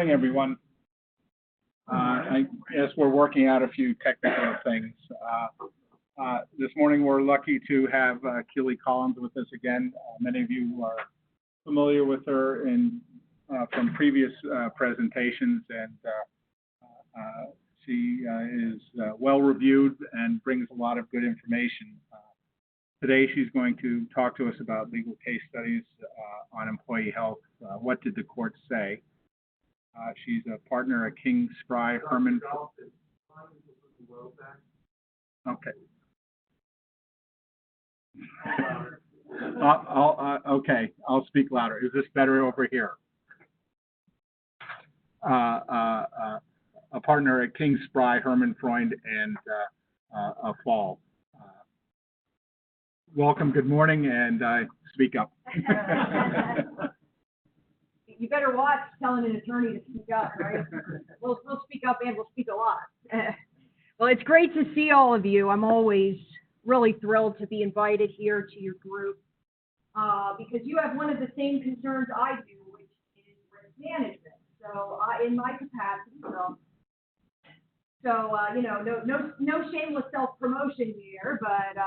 Morning, everyone. I guess we're working out a few technical things. This morning, we're lucky to have Keely Collins with us again. Many of you are familiar with her from previous presentations, and she is well reviewed and brings a lot of good information. Today, she's going to talk to us about legal case studies on employee health. What did the court say? She's a partner at King Spry Herman. Okay. Okay, I'll speak louder. Is this better over here? A partner at King Spry, Herman Freund, and Fall. Welcome, good morning, and speak up. You better watch telling an attorney to speak up, right? We'll speak up and we'll speak a lot. Well, it's great to see all of you. I'm always really thrilled to be invited here to your group because you have one of the same concerns I do, which is risk management. So in my capacity, you know, no shameless self-promotion here, but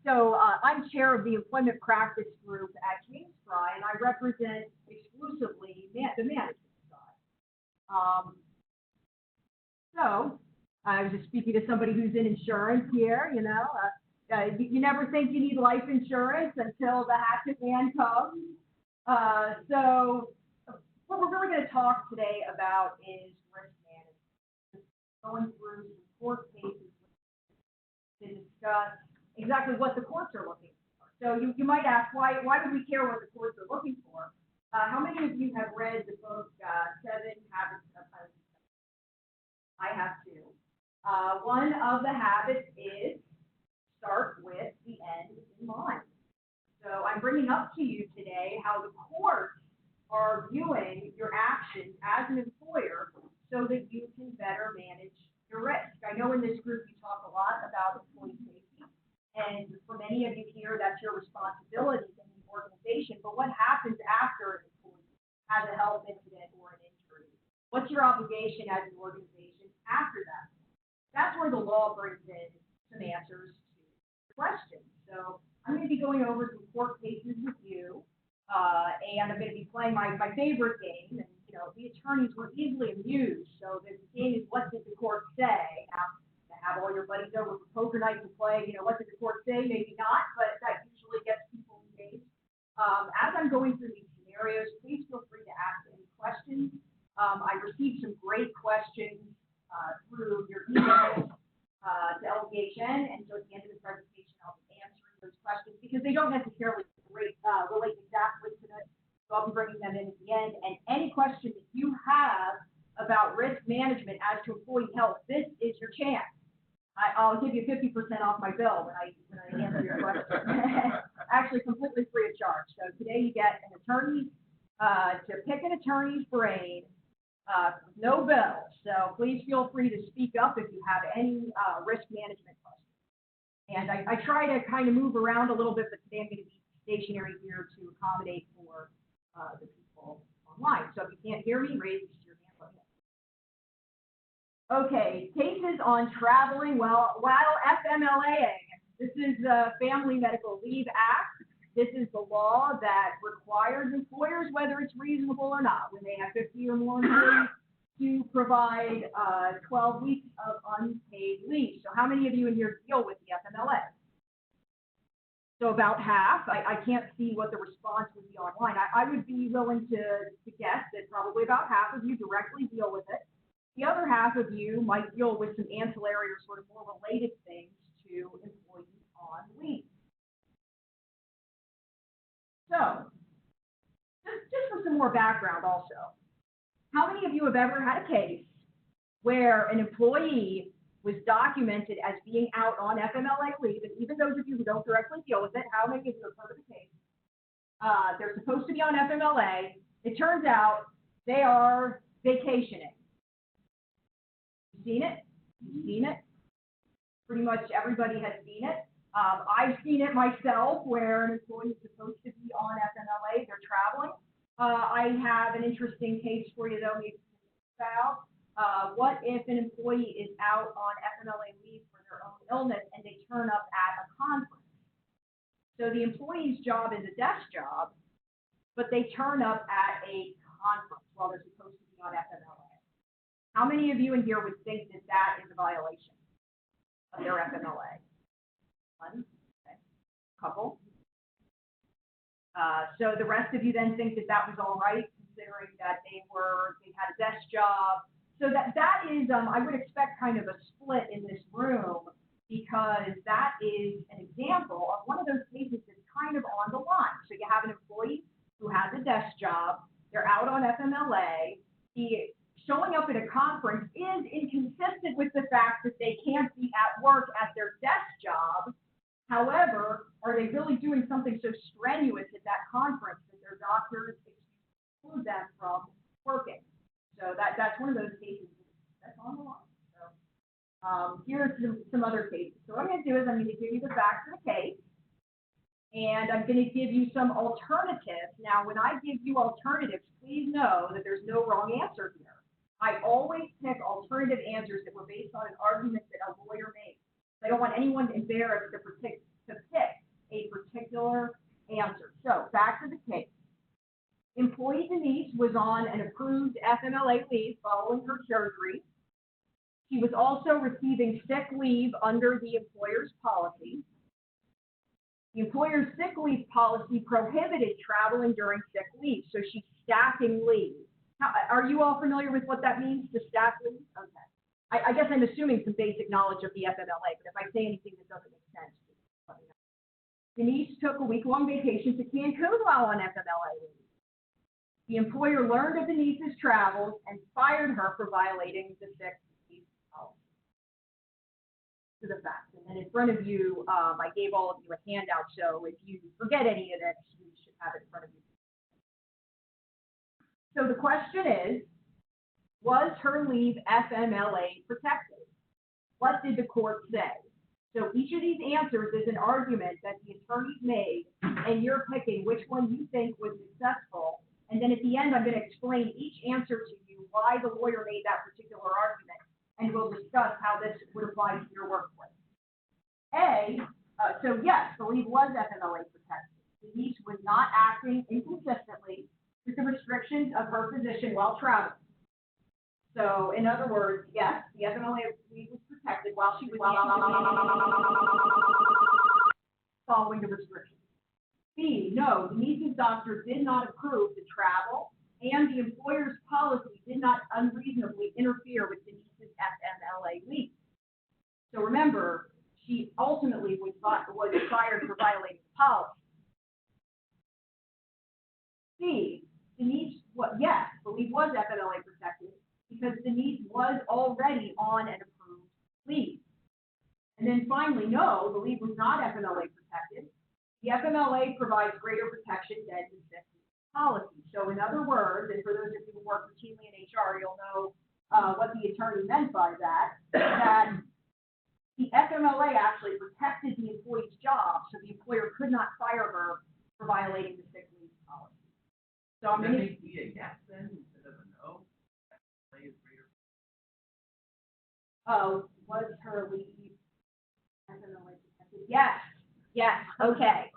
I'm chair of the employment practice group at King Spry, and I represent exclusively the management side. So I was just speaking to somebody who's in insurance here, you know. You never think you need life insurance until the hatchet man comes. So what we're really going to talk today about is risk management, going through some court cases to discuss exactly what the courts are looking for. So you might ask, why do we care what the courts are looking for? How many of you have read the book, 7 Habits of Highly Successful? I have two. One of the habits is start with the end in mind. So I'm bringing up to you today how the courts are viewing your actions as an employer so that you can better manage your risk. I know in this group you talk a lot about employee safety, and for many of you here, that's your responsibility in the organization. But what happens after an employee has a health incident or an injury? What's your obligation as an organization after that? That's where the law brings in some answers to the questions. So I'm going to be going over some court cases with you, and I'm going to be playing my favorite game. And you know, the attorneys were easily amused. So the game is, what did the court say? Now, to have all your buddies over for poker night to play, you know, what did the court say? Maybe not, but that usually gets people engaged. As I'm going through these scenarios, please feel free to ask any questions. I received some great questions through your emails to Elevation, and so at the end of the presentation, I'll be answering those questions because they don't necessarily relate exactly to this. So I'll be bringing them in at the end. And any question that you have about risk management as to employee health, this is your chance. I'll give you 50% off my bill when I answer your question. Actually, completely free of charge. So today you get an attorney to pick an attorney's brain with no bill. So please feel free to speak up if you have any risk management questions. And I try to kind of move around a little bit, but today I'm going to be stationary here to accommodate for the people online. So if you can't hear me, raise your hand. Let me know. Okay, cases on traveling while FMLAing. This is the Family Medical Leave Act. This is the law that requires employers, whether it's reasonable or not, when they have 50 or more employees, to provide 12 weeks of unpaid leave. So how many of you in here deal with the FMLA? So about half. I can't see what the response would be online. I would be willing to guess that probably about half of you directly deal with it. The other half of you might deal with some ancillary or sort of more related things to employees on leave. So, just for some more background also, how many of you have ever had a case where an employee was documented as being out on FMLA leave, and even those of you who don't directly deal with it, how many of you have heard of the case? They're supposed to be on FMLA. It turns out they are vacationing. Seen it? You've seen it? Pretty much everybody has seen it. I've seen it myself where an employee is supposed to be on FMLA, they're traveling. I have an interesting case for you though, maybe about. What if an employee is out on FMLA leave for their own illness and they turn up at a conference? So the employee's job is a desk job, but they turn up at a conference while they're supposed to be on FMLA. How many of you in here would think that that is a violation of their FMLA? One, okay. Couple. So the rest of you then think that that was all right, considering that they had a desk job. So that is, I would expect kind of a split in this room, because that is an example of one of those cases that's kind of on the line. So you have an employee who has a desk job, they're out on FMLA, showing up at a conference is inconsistent with the fact that they can't be at work at their desk job. However, are they really doing something so strenuous at that conference that their doctors exclude them from working? So that's one of those cases that's on the line. So here are some other cases. So what I'm going to do is I'm going to give you the facts of the case, and I'm going to give you some alternatives. Now, when I give you alternatives, please know that there's no wrong answer here. I always pick alternative answers that were based on an argument that a lawyer made. I don't want anyone embarrassed to pick a particular answer. So back to the case. Employee Denise was on an approved FMLA leave following her surgery. She was also receiving sick leave under the employer's policy. The employer's sick leave policy prohibited traveling during sick leave, so she's stacking leave. Now, are you all familiar with what that means, to stack leave? Okay. I guess I'm assuming some basic knowledge of the FMLA, but if I say anything that doesn't make sense, let me know. Denise took a week-long vacation to Cancun while on FMLA leave. The employer learned of Denise's travels and fired her for violating the sick leave policy. To the facts. And then in front of you, I gave all of you a handout, so if you forget any of this, you should have it in front of you. So the question is, was her leave FMLA protected? What did the court say? So each of these answers is an argument that the attorneys made, and you're picking which one you think was successful. And then at the end, I'm going to explain each answer to you, why the lawyer made that particular argument, and we'll discuss how this would apply to your workplace. So yes, the leave was FMLA protected. Denise was not acting inconsistently with the restrictions of her position while traveling. So in other words, yes, the FMLA leave was protected while she was following the restrictions. B, no, Denise's doctor did not approve the travel, and the employer's policy did not unreasonably interfere with Denise's FMLA leave. So remember, she ultimately was fired for violating the policy. C, Denise, yes, the leave was FMLA protected because Denise was already on an approved leave. And then finally, no, the leave was not FMLA protected. The FMLA provides greater protection than the sick leave policy. So in other words, and for those of you who work routinely in HR, you'll know what the attorney meant by that, that the FMLA actually protected the employee's job, so the employer could not fire her for violating the sick leave policy. So I'm going to be a yes then instead of a no. Was her leave FMLA protected? Yes. Yes. Okay.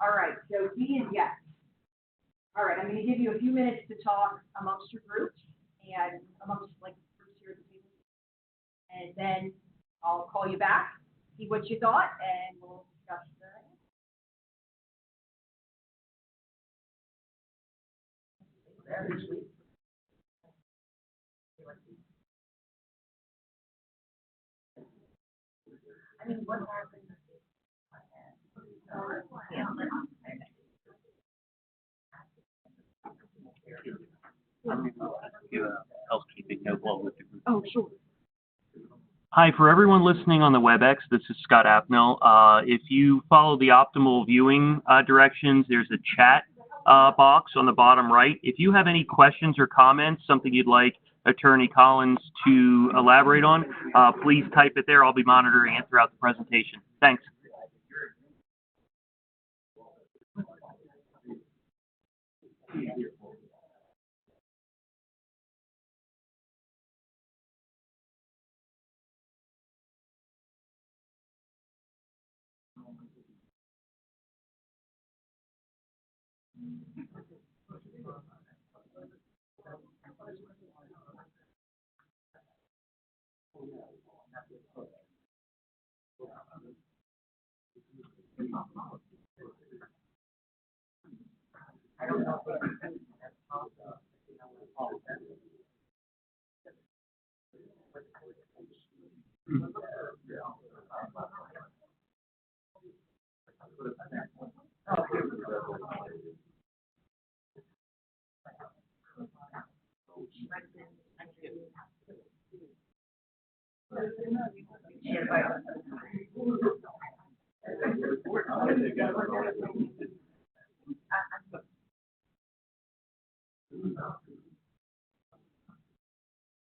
All right. So D is yes. All right. I'm going to give you a few minutes to talk amongst your groups and amongst groups here at the table, and then I'll call you back, see what you thought, and we'll discuss that. I mean, what happened? Housekeeping note while with the group. Oh, sure. Hi, for everyone listening on the WebEx, this is Scott Apnell. If you follow the optimal viewing directions, there's a chat box on the bottom right. If you have any questions or comments, something you'd like Attorney Collins to elaborate on, please type it there. I'll be monitoring it throughout the presentation. Thanks.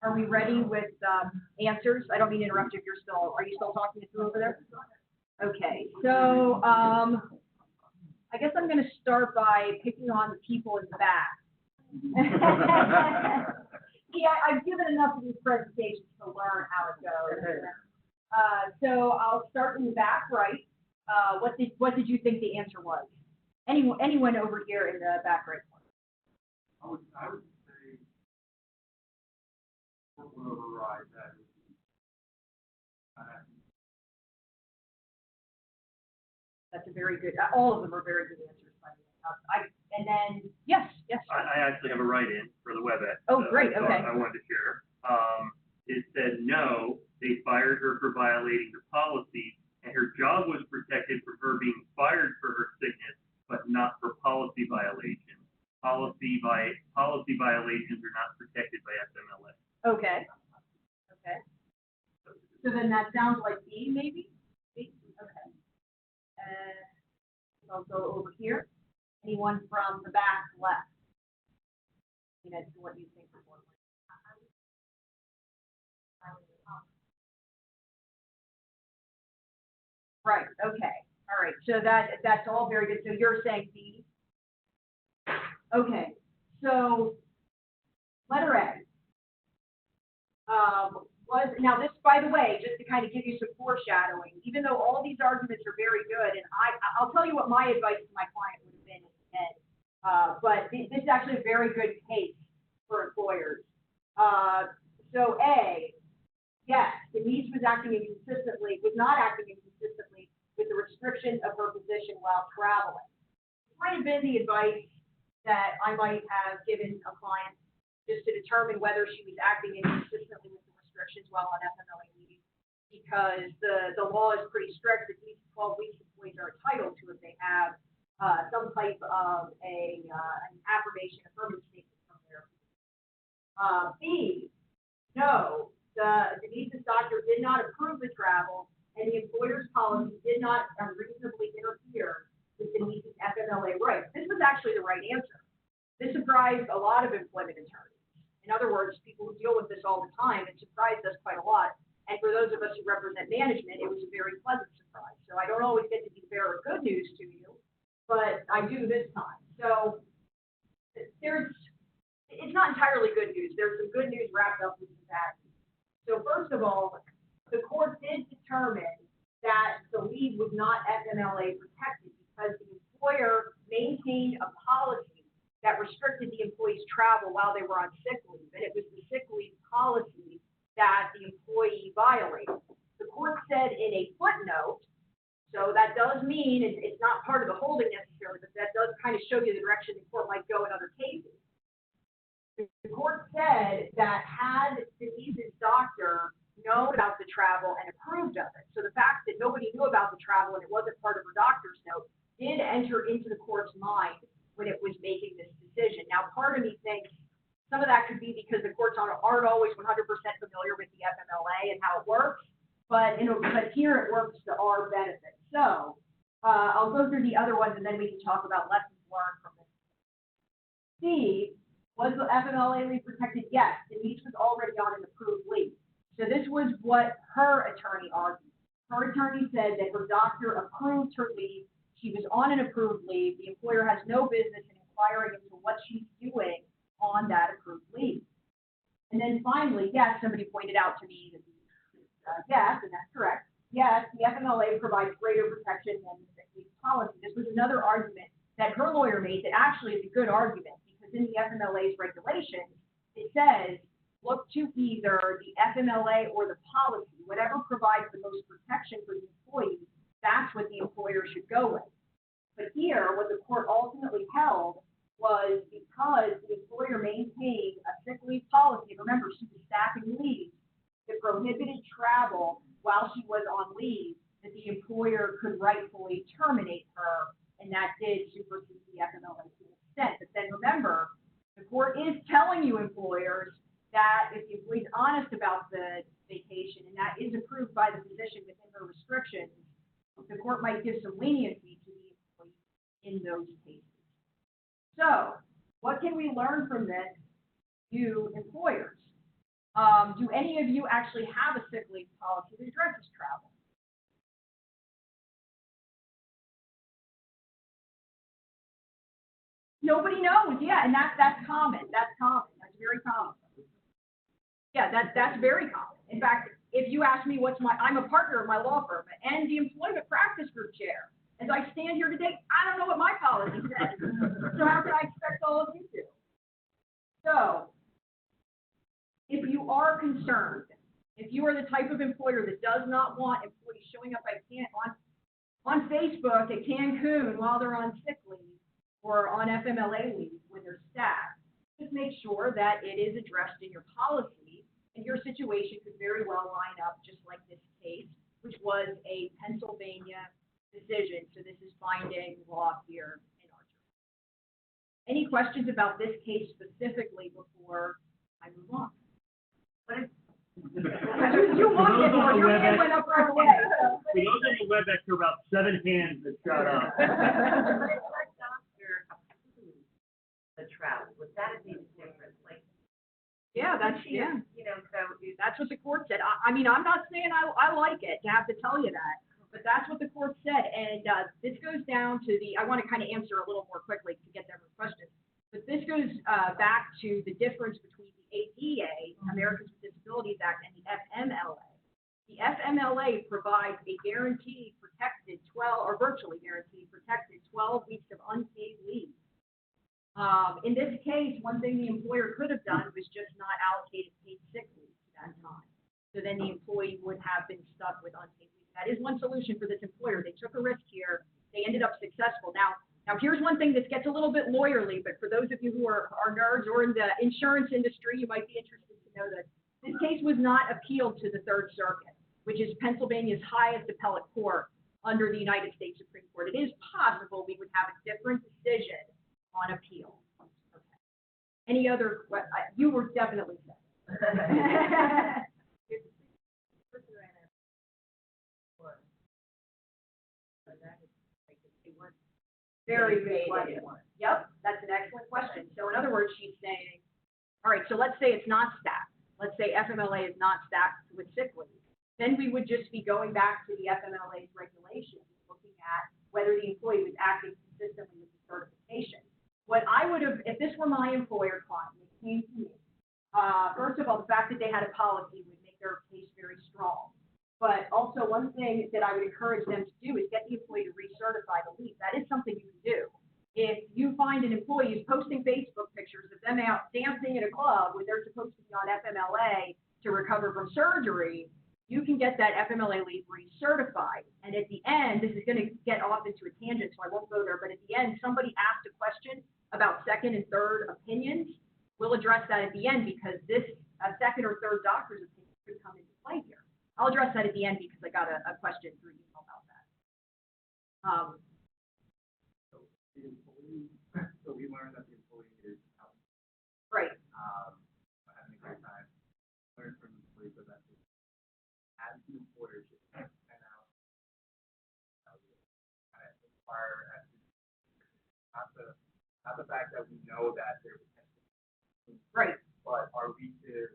Are we ready with answers? I don't mean to interrupt if you're still, are you still talking through over there? Okay, so I guess I'm going to start by picking on the people in the back. Yeah, I've given enough of these presentations to learn how it goes. So I'll start in the back right. What did you think the answer was? Anyone over here in the back right? I would say would override that. That's a very good. All of them are very good answers. By the way. And then yes. I actually have a write-in for the WebEx. Oh, great. Okay. I wanted to share. It said no, they fired her for violating the policy, and her job was protected for her being fired for her sickness, but not for policy violations. Policy violations are not protected by FMLA. Okay. So then that sounds like B, maybe? B? Okay. I'll go over here. Anyone from the back left? As to what you think before. Right, okay. All right, so that's all very good. So you're saying B? Okay, so letter A. Now this, by the way, just to kind of give you some foreshadowing, even though all these arguments are very good, and I'll tell you what my advice to my client would have been at the end, but this is actually a very good case for employers. So A, yes, Denise was not acting inconsistently with the restrictions of her position while traveling. It might have been the advice that I might have given a client just to determine whether she was acting inconsistently with the restrictions while on FMLA leave, because the law is pretty strict. At least 12 weeks employees are entitled to if they have some type of an affirmation, affirmative statement from their B, no, Denise's doctor did not approve the travel, and the employer's policy did not unreasonably interfere with Denise's FMLA rights. This was actually the right answer. This surprised a lot of employment attorneys. In other words, people who deal with this all the time, it surprised us quite a lot. And for those of us who represent management, it was a very pleasant surprise. So I don't always get to be the bearer of good news to you, but I do this time. So it's not entirely good news. There's some good news wrapped up with some bad news. So first of all, the court did determine that the leave was not FMLA protected because the employer maintained a policy that restricted the employee's travel while they were on sick leave, and it was the sick leave policy that the employee violated. The court said in a footnote, so that does mean it's not part of the holding necessarily, but that does kind of show you the direction the court might go in other cases. The court said that had Denise's doctor known about the travel and approved of it, so the fact that nobody knew about the travel and it wasn't part of her doctor's note did enter into the court's mind when it was making this decision. Now, part of me thinks some of that could be because the courts aren't always 100% familiar with the FMLA and how it works, but here it works to our benefit. So I'll go through the other ones and then we can talk about lessons learned from this. C, was the FMLA leave protected? Yes, Denise was already on an approved leave. So this was what her attorney argued. Her attorney said that her doctor approved her leave. She was on an approved leave. The employer has no business in inquiring into what she's doing on that approved leave. And then finally, yes, somebody pointed out to me that yes, and that's correct. Yes, the FMLA provides greater protection than the sick leave policy. This was another argument that her lawyer made that actually is a good argument, because in the FMLA's regulations, it says, look to either the FMLA or the policy, whatever provides the most protection for the employee, that's what the employer should go with. But here, what the court ultimately held was because the employer maintained a sick leave policy, remember, she was staffing leave, that prohibited travel while she was on leave, that the employer could rightfully terminate her, and that did supersede the FMLA to an extent. But then remember, the court is telling you employers that if the employee's honest about the vacation, and that is approved by the physician within her restrictions, the court might give some leniency to the employee in those cases. So, what can we learn from this, you employers? Do any of you actually have a sick leave policy that addresses travel? Nobody knows, yeah, and that's common. That's common. That's very common. Yeah, that's very common. In fact, if you ask me I'm a partner of my law firm and the employment practice group chair. As I stand here today, I don't know what my policy says. So how can I expect all of you to? So, if you are concerned, if you are the type of employer that does not want employees showing up on Facebook at Cancun while they're on sick leave or on FMLA leave when they're staffed, just make sure that it is addressed in your policy, and your situation could very well line up just like this case, which was a Pennsylvania decision. So this is binding law here in our jurisdiction. Any questions about this case specifically before I move on? You wanted it more. Your hand went up right away. For those on the WebEx, there are about 7 hands that shot up. The travel, would that have made a difference? Like, Yeah, that's what the court said. I mean, I'm not saying I like it to have to tell you that, but that's what the court said. And this goes down to I want to kind of answer a little more quickly to get to every question. But this goes back to the difference between the ADA, Americans with Disabilities Act, and the FMLA. The FMLA provides a guaranteed protected 12, or virtually guaranteed protected 12 weeks of unpaid leave. In this case, one thing the employer could have done was just not allocated paid sick leave to that time. So then the employee would have been stuck with unpaid leave. That is one solution for this employer. They took a risk here. They ended up successful. Now here's one thing that gets a little bit lawyerly, but for those of you who are nerds or in the insurance industry, you might be interested to know that this case was not appealed to the Third Circuit, which is Pennsylvania's highest appellate court under the United States Supreme Court. It is possible we would have a different decision on appeal. Okay. Any other? You were definitely set. Very good question. Yep, that's an excellent question. So in other words, she's saying, all right, so let's say it's not stacked. Let's say FMLA is not stacked with sick leave. Then we would just be going back to the FMLA's regulations, looking at whether the employee was acting consistently with the certification. What I would have, if this were my employer client, it came to me, first of all, the fact that they had a policy would make their case very strong. But also one thing that I would encourage them to do is get the employee to recertify the leave. That is something you can do. If you find an employee who's posting Facebook pictures of them out dancing in a club when they're supposed to be on FMLA to recover from surgery, you can get that FMLA leave recertified. And at the end, this is going to get off into a tangent, so I won't go there, but at the end, somebody asked a question about second and third opinions. We'll address that at the end because this second or third doctor's opinion could come into play here. I'll address that at the end because I got a question through email about that. So we learned that the employee is out. Right. Having a great time. Learn from the employee, but that's it. As the employer should kind of inquire as to not the fact that we know that they're potentially, Right. but are we to,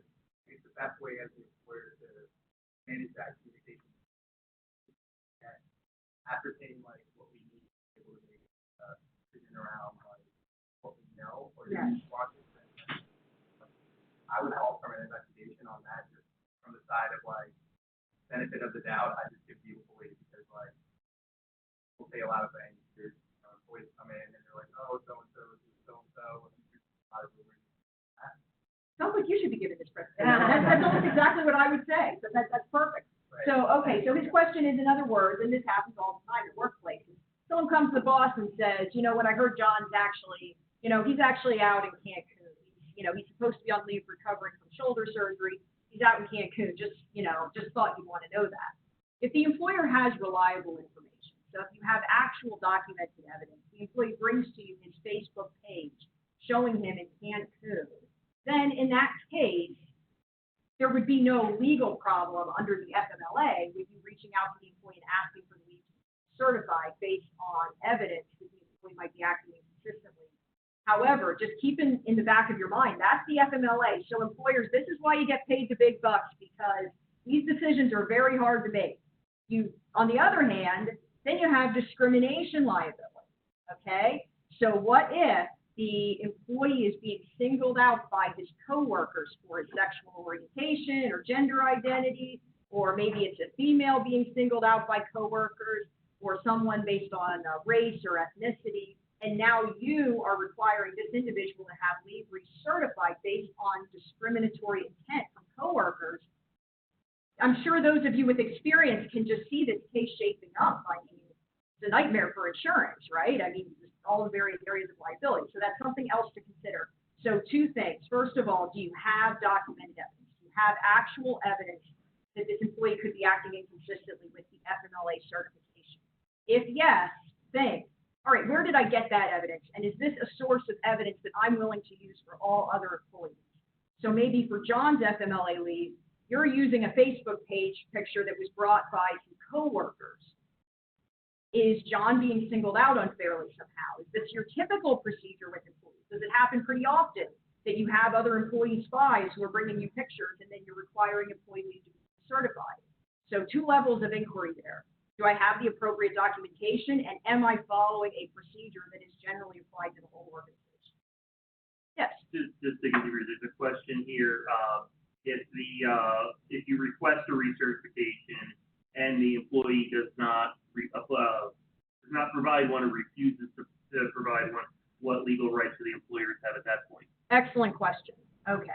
it's the best way as the employer to manage that communication and ascertain like what we need to be able to make a decision around like what we know or the responses. I would call from an investigation on that just from the side of like benefit of the doubt. I just give the employee because like we'll say a lot of things. employees come in and they're like, oh, so-and-so, this is so-and-so. Sounds like you should be giving this presentation. That's almost exactly what I would say, so that's perfect. Right. So, okay, so his question is, in other words, and this happens all the time at workplaces, someone comes to the boss and says, you know, when I heard John's actually, you know, he's actually out in Cancun. You know, he's supposed to be on leave recovering from shoulder surgery. He's out in Cancun. Just thought you'd want to know that. If the employer has reliable information, so if you have actual documented evidence, the employee brings to you his Facebook page showing him in Cancun, then in that case, there would be no legal problem under the FMLA with you reaching out to the employee and asking for the leave to be certified based on evidence that the employee might be acting inconsistently. However, just keep in the back of your mind, that's the FMLA. So employers, this is why you get paid the big bucks, because these decisions are very hard to make. On the other hand, then you have discrimination liability, okay? So what if the employee is being singled out by his coworkers for his sexual orientation or gender identity, or maybe it's a female being singled out by coworkers, or someone based on race or ethnicity, and now you are requiring this individual to have leave recertified based on discriminatory intent from coworkers. I'm sure those of you with experience can just see this case shaping up. I mean, it's a nightmare for insurance, right? I mean, all the various areas of liability. So that's something else to consider. So two things. First of all, do you have documented evidence? Do you have actual evidence that this employee could be acting inconsistently with the FMLA certification? If yes, think, all right, where did I get that evidence? And is this a source of evidence that I'm willing to use for all other employees? So maybe for John's FMLA leave, you're using a Facebook page picture that was brought by some coworkers. Is John being singled out unfairly somehow? Is this your typical procedure with employees? Does it happen pretty often that you have other employee spies who are bringing you pictures and then you're requiring employees to be certified? So two levels of inquiry there. Do I have the appropriate documentation, and am I following a procedure that is generally applied to the whole organization? Yes. Just to give you, there's a question here. If you request a recertification and the employee does not provide one or refuses to provide one, what legal rights do the employers have at that point? Excellent question. Okay.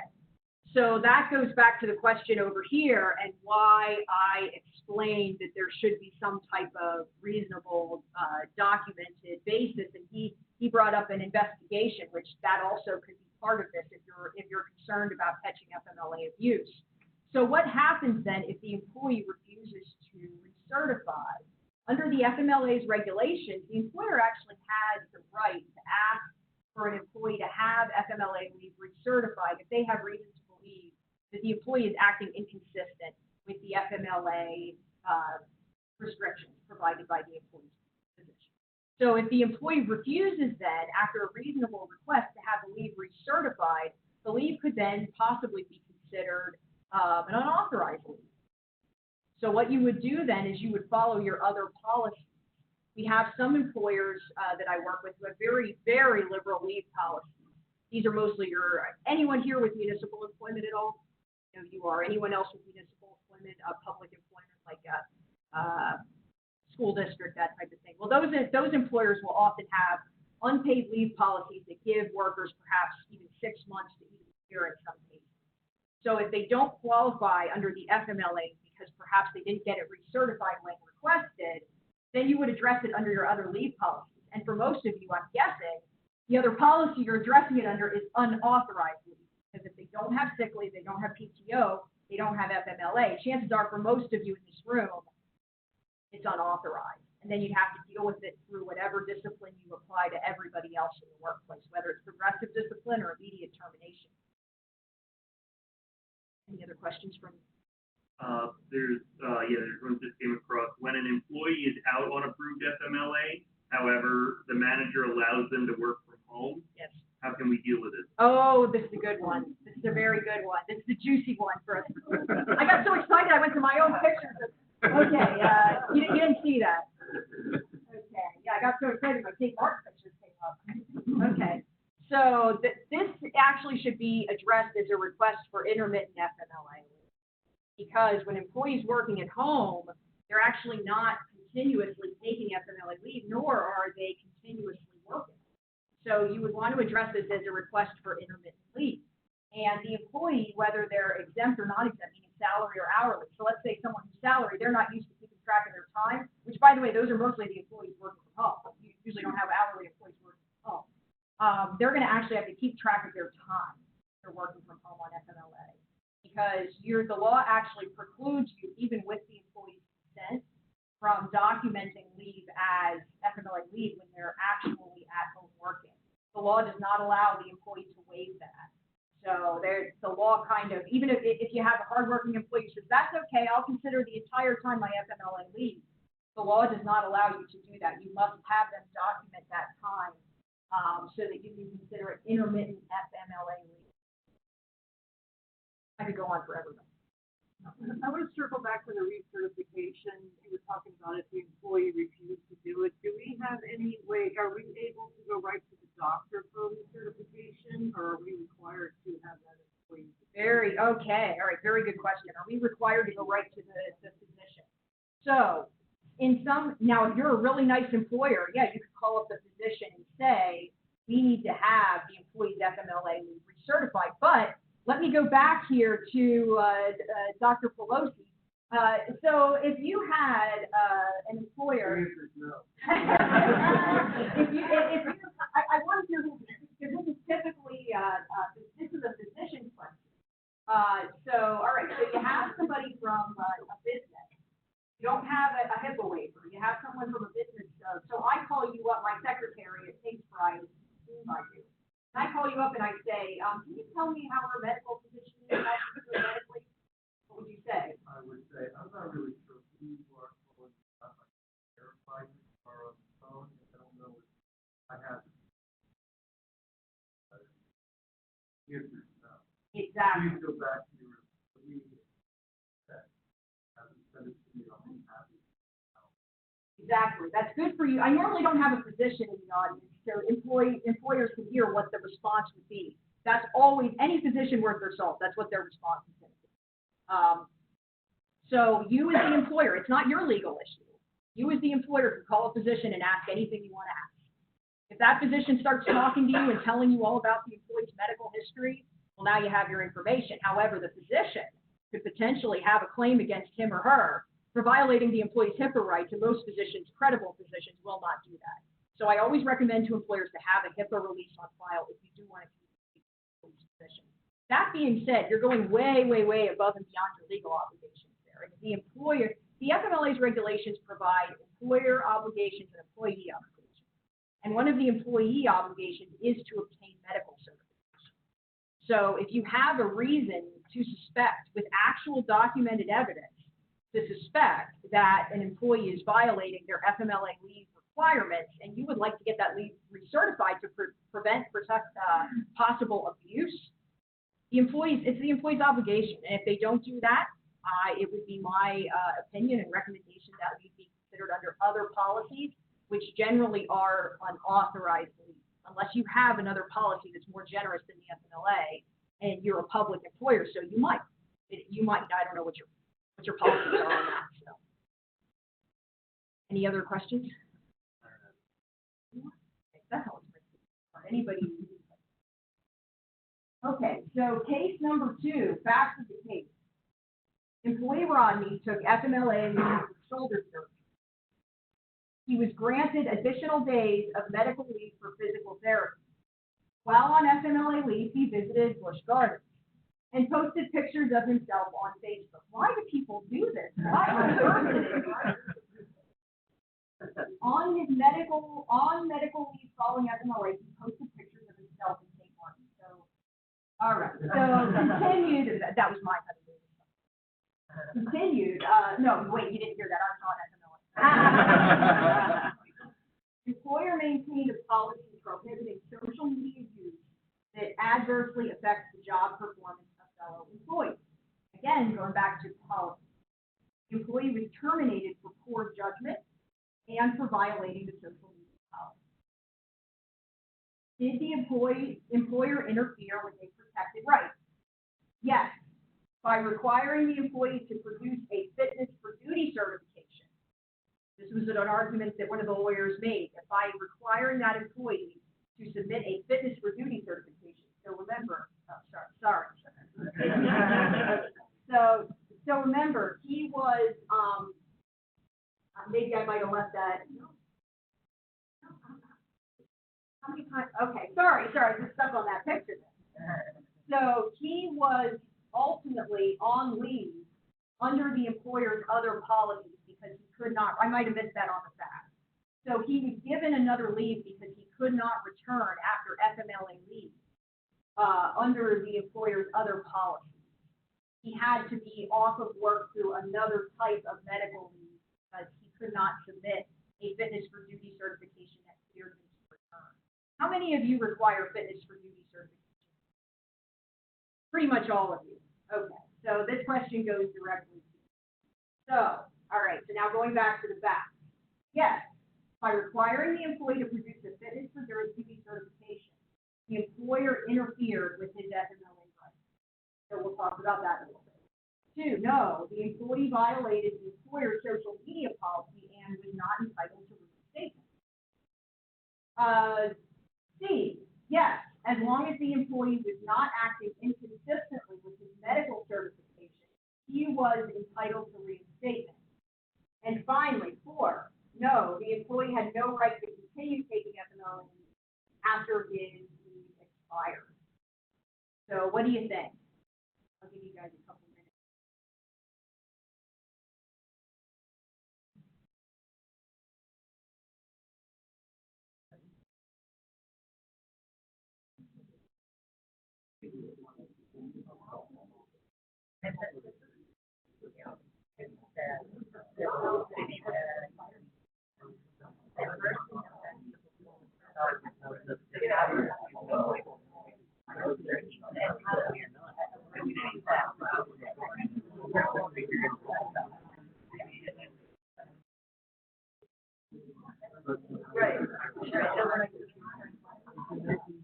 So that goes back to the question over here and why I explained that there should be some type of reasonable documented basis. And he brought up an investigation, which that also could be part of this if you're concerned about catching FMLA abuse. So what happens then if the employee refuses to recertify? Under the FMLA's regulations, the employer actually has the right to ask for an employee to have FMLA leave recertified if they have reason to believe that the employee is acting inconsistent with the FMLA prescriptions provided by the employee's physician. So if the employee refuses then, after a reasonable request to have the leave recertified, the leave could then possibly be considered an unauthorized leave. So what you would do then is you would follow your other policies. We have some employers that I work with who have very, very liberal leave policies. These are mostly anyone here with municipal employment at all? You know, you are. Anyone else with municipal employment, public employment, like school district, that type of thing? Well, those employers will often have unpaid leave policies that give workers perhaps even 6 months to even a year in some cases. So if they don't qualify under the FMLA because perhaps they didn't get it recertified when requested, then you would address it under your other leave policies. And for most of you, I'm guessing, the other policy you're addressing it under is unauthorized leave. Because if they don't have sick leave, they don't have PTO, they don't have FMLA, chances are for most of you in this room, it's unauthorized. And then you'd have to deal with it through whatever discipline you apply to everybody else in the workplace, whether it's progressive discipline or immediate termination. Any other questions from? There's one just came across. When an employee is out on approved FMLA, however, the manager allows them to work from home. Yes. How can we deal with it? Oh, this is a good one. This is a very good one. This is the juicy one for us. I got so excited I went to my own pictures. Okay, you didn't see that. Okay, yeah, I got so excited my St. Mark's pictures came up. Okay, so this actually should be addressed as a request for intermittent FMLA. Because when employees working at home, they're actually not continuously taking FMLA leave, nor are they continuously working. So you would want to address this as a request for intermittent leave. And the employee, whether they're exempt or not exempt, meaning salary or hourly. So let's say someone who's salary, they're not used to keeping track of their time, which, by the way, those are mostly the employees working from home. You usually don't have hourly employees working from home. They're going to actually have to keep track of their time. They're working from home on FMLA because the law actually precludes you, even with the employee's consent, from documenting leave as FMLA leave when they're actually at home working. The law does not allow the employee to waive that. So the law kind of, even if you have a hardworking employee who says, that's okay, I'll consider the entire time my FMLA leave, the law does not allow you to do that. You must have them document that time so that you can consider it intermittent FMLA leave. I could go on forever. I want to circle back to the recertification. You were talking about if the employee refused to do it. Do we have any way, are we able to go right to the doctor for recertification, or are we required to have that employee? Okay. All right. Very good question. Are we required to go right to the physician? So now, if you're a really nice employer, yeah, you could call up the physician and say, we need to have the employee's FMLA recertified. But let me go back here to Dr. Pelosi. So if you had an employer, I want to, because this is typically, this is a physician question. So, all right, so you have somebody from a business. You don't have a HIPAA waiver. You have someone from a business. So I call you up, my secretary at Takes Pride, I do. And I call you up and I say, can you tell me how our medical position is medically? What would you say? I would say, I'm not really sure who you are calling, I verified you are on the phone, and I don't know if I have. Here's your stuff. Exactly. Please go back to your immediate set. Send it to me, I'll be happy. Exactly. That's good for you. I normally don't have a physician in the audience, so employers can hear what the response would be. That's always, any physician worth their salt, that's what their response is going to be. So you as the employer, it's not your legal issue. You as the employer can call a physician and ask anything you want to ask. If that physician starts talking to you and telling you all about the employee's medical history, well, now you have your information. However, the physician could potentially have a claim against him or her for violating the employee's HIPAA rights, and most physicians, credible physicians, will not do that. So I always recommend to employers to have a HIPAA release on file if you do want to communicate with the employee's physician. That being said, you're going way, way, way above and beyond your legal obligations there. And the FMLA's regulations provide employer obligations and employee obligations. And one of the employee obligations is to obtain medical certification. So if you have a reason to suspect, with actual documented evidence, to suspect that an employee is violating their FMLA leave requirements, and you would like to get that leave recertified to prevent possible abuse, it's the employee's obligation. And if they don't do that, it would be my opinion and recommendation that leave be considered under other policies, which generally are unauthorized leave, unless you have another policy that's more generous than the FMLA, and you're a public employer, so you might. I don't know what your policies are on that. So, any other questions? That's all. Anybody? Okay, so case number 2, facts of the case. Employee Rodney took FMLA leave for shoulder surgery. He was granted additional days of medical leave for physical therapy. While on FMLA leave, he visited Busch Gardens and posted pictures of himself on Facebook. Why do people do this? Why on earth do they do this? On medical leave following FMLA, he posted pictures of himself in St. Martin. So, all right. So continued. That was my honeymoon. Continued. No, wait, you didn't hear that. I was on FMLA. Employer maintained a policy prohibiting social media use that adversely affects the job performance of fellow employees. Again, going back to policy. The employee was terminated for poor judgment and for violating the social media policy. Did the employer interfere with a protected right? Yes, by requiring the employee to produce a fitness for duty certification. This was an argument that one of the lawyers made, that by requiring that employee to submit a fitness for duty certification, so remember, sorry. So remember, he was, maybe I might have left that. How many times? Okay, sorry, I was stuck on that picture then. So he was ultimately on leave under the employer's other policies because he could not, I might have missed that on the fact. So he was given another leave because he could not return after FMLA leave, under the employer's other policies. He had to be off of work through another type of medical leave because he could not submit a fitness for duty certification that cleared him to return. How many of you require fitness for duty certification? Pretty much all of you. Okay, so this question goes directly to you. So, all right, so now going back to the back. Yes, by requiring the employee to produce a fitness for duty certification, the employer interfered with his FMLA rights. So we'll talk about that a little bit. 2, no, the employee violated the employer's social media policy and was not entitled to reinstatement. C, yes, as long as the employee was not acting inconsistently with his medical certification, he was entitled to reinstatement. And finally, 4, no, the employee had no right to continue taking FMLA after his leave expired. So what do you think? I'll give you guys a couple minutes.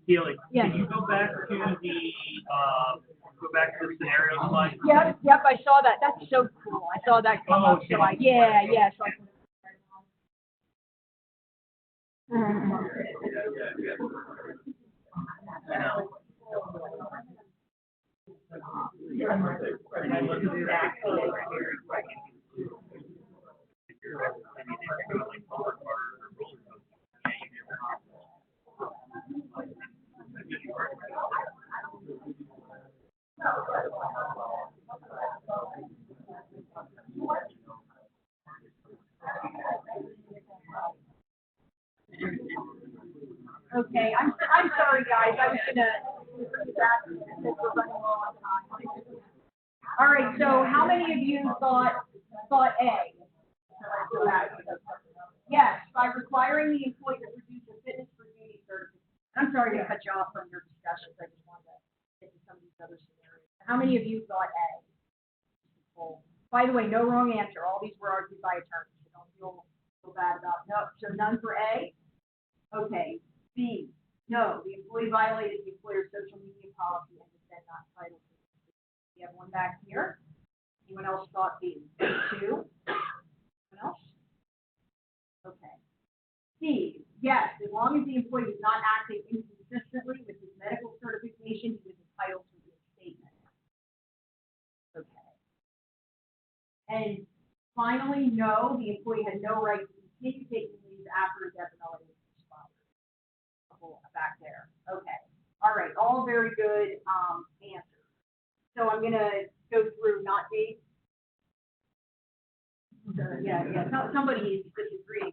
Keely, Yes. can you go back to the scenario slide? Yep, I saw that. That's so cool. I saw that come up. So yeah. So okay, I'm sorry, guys. I was gonna bring it back because we're running low on time. All right. So how many of you thought A? Yes, by requiring the employee to produce a fitness for duty certificate. I'm sorry to cut you off from your discussions. I just wanted to get to some of these other scenarios. How many of you thought A? By the way, no wrong answer. All these were argued by attorneys. So don't feel bad about it. No, so none for A. Okay. B. No, the employee violated the employer's social media policy and was then not entitled to it. We have one back here. Anyone else thought B? 2. Anyone else? Okay. C, yes, as long as the employee was not acting inconsistently with his medical certification, he was entitled to reinstatement. Okay. And finally, no, the employee had no right to continue taking leave after his FMLA was expired. Back there. Okay. All right. All very good answers. So I'm gonna go through not D. Yeah. Somebody is disagreeing.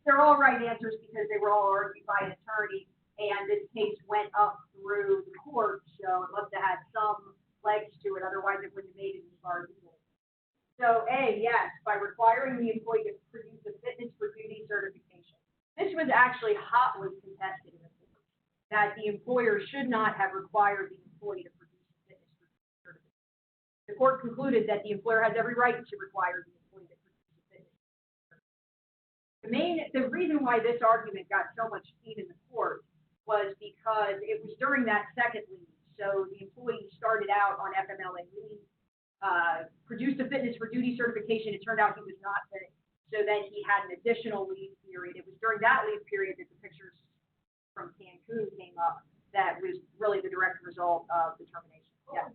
They're all right answers because they were all argued by an attorney, and this case went up through the court, so it must have had some legs to it. Otherwise, it wouldn't have made it as far as it did. So A, yes, by requiring the employee to produce a fitness for duty certification. This was actually hotly contested in the court, that the employer should not have required the employee to produce a fitness for duty certification. The court concluded that the employer has every right to require the employee to produce a fitness for duty certification. The reason why this argument got so much heat in the court was because it was during that second leave. So the employee started out on FMLA leave. produced a fitness for duty certification. It turned out he was not fit. So then he had an additional leave period. It was during that leave period that the pictures from Cancun came up that was really the direct result of the termination. Yeah.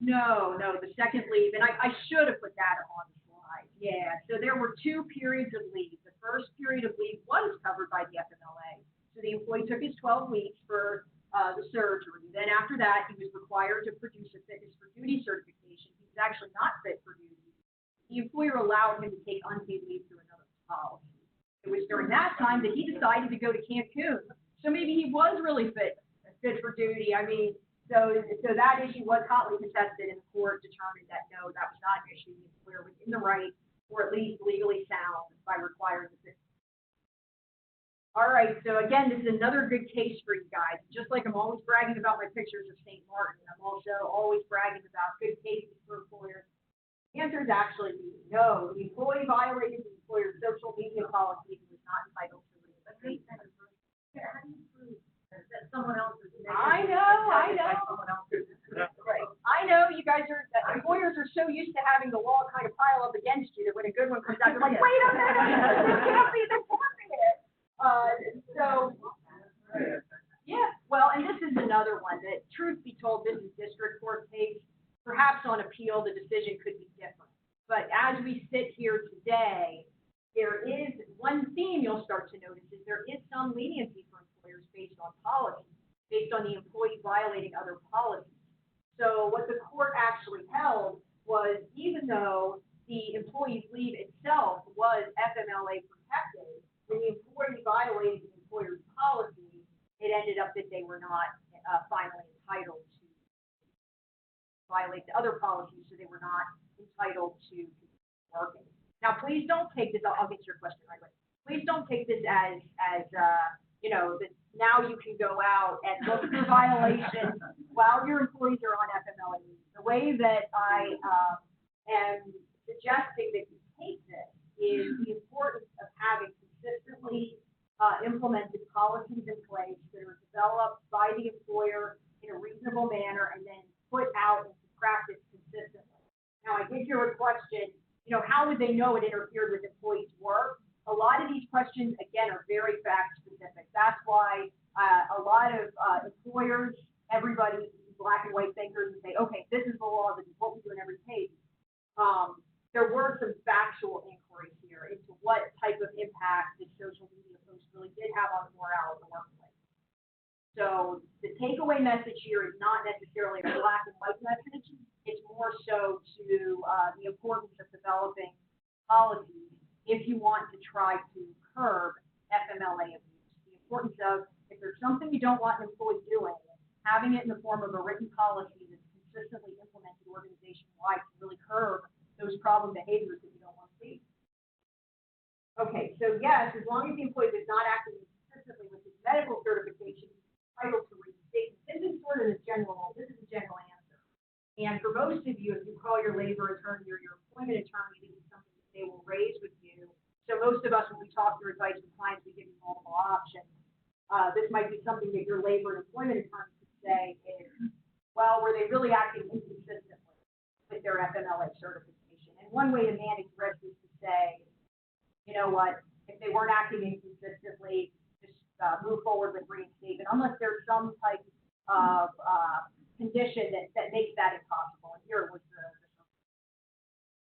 No, the second leave, and I should have put that on the slide. Yeah, so there were 2 periods of leave. The first period of leave was covered by the FMLA. So the employee took his 12 weeks for the surgery. Then after that, he was required to produce a fitness for duty certification. He was actually not fit for duty. The employer allowed him to take unpaid leave through another policy. It was during that time that he decided to go to Cancun. So maybe he was really fit for duty. I mean, so that issue was hotly contested, and the court determined that no, that was not an issue. The employer was in the right, or at least legally sound, by requiring the fitness. All right, so again, this is another good case for you guys. Just like I'm always bragging about my pictures of St. Martin, I'm also always bragging about good cases for employers. The answer is actually no. The employee violated the employer's social media policy and was not entitled to it. How do you prove that someone else is negative? I know. Someone else is. Right. I know you guys are, employers are so used to having the law kind of pile up against you that when a good one comes out, they're like, wait a minute, this can't be it. Yeah, well, and this is another one that, truth be told, this is district court case. Perhaps on appeal, the decision could be different. But as we sit here today, there is one theme you'll start to notice is there is some leniency for employers based on policy, based on the employee violating other policies. So what the court actually held was even though the employee's leave itself was FMLA protected, when the employee violated the employer's policy, it ended up that they were not finally entitled to violate the other policies, so they were not entitled to working. Now, please don't take this, I'll get to your question right away. Please don't take this as you know, that now you can go out and look for violations while your employees are on FMLA leave. The way that I am suggesting that you take this is the importance of having consistently implemented policies in place that are developed by the employer in a reasonable manner and then put out into practice consistently. Now, I did hear a question, you know, how would they know it interfered with employees' work? A lot of these questions, again, are very fact specific. That's why a lot of employers, everybody, black and white thinkers, and say, okay, this is the law, this is what we do in every case. There were some factual inquiries here into what type of impact the social media posts really did have on the morale of the workplace. So the takeaway message here is not necessarily a black and white message. It's more so to the importance of developing policies if you want to try to curb FMLA abuse. The importance of, if there's something you don't want an employee doing, having it in the form of a written policy that's consistently implemented organization-wide to really curb those problem behaviors that you don't want to see. Okay, so yes, as long as the employee is not acting consistently with his medical certification, he's entitled to reinstatement. This is sort of a general answer. And for most of you, if you call your labor attorney or your employment attorney, this is something that they will raise with you. So most of us, when we talk through advice with clients, we give you multiple options. This might be something that your labor and employment attorney could say is, well, were they really acting inconsistently with their FMLA certification? And one way to manage risk is to say, you know what, if they weren't acting inconsistently, just move forward with reinstatement, unless there's some type of condition that makes that impossible. And here was the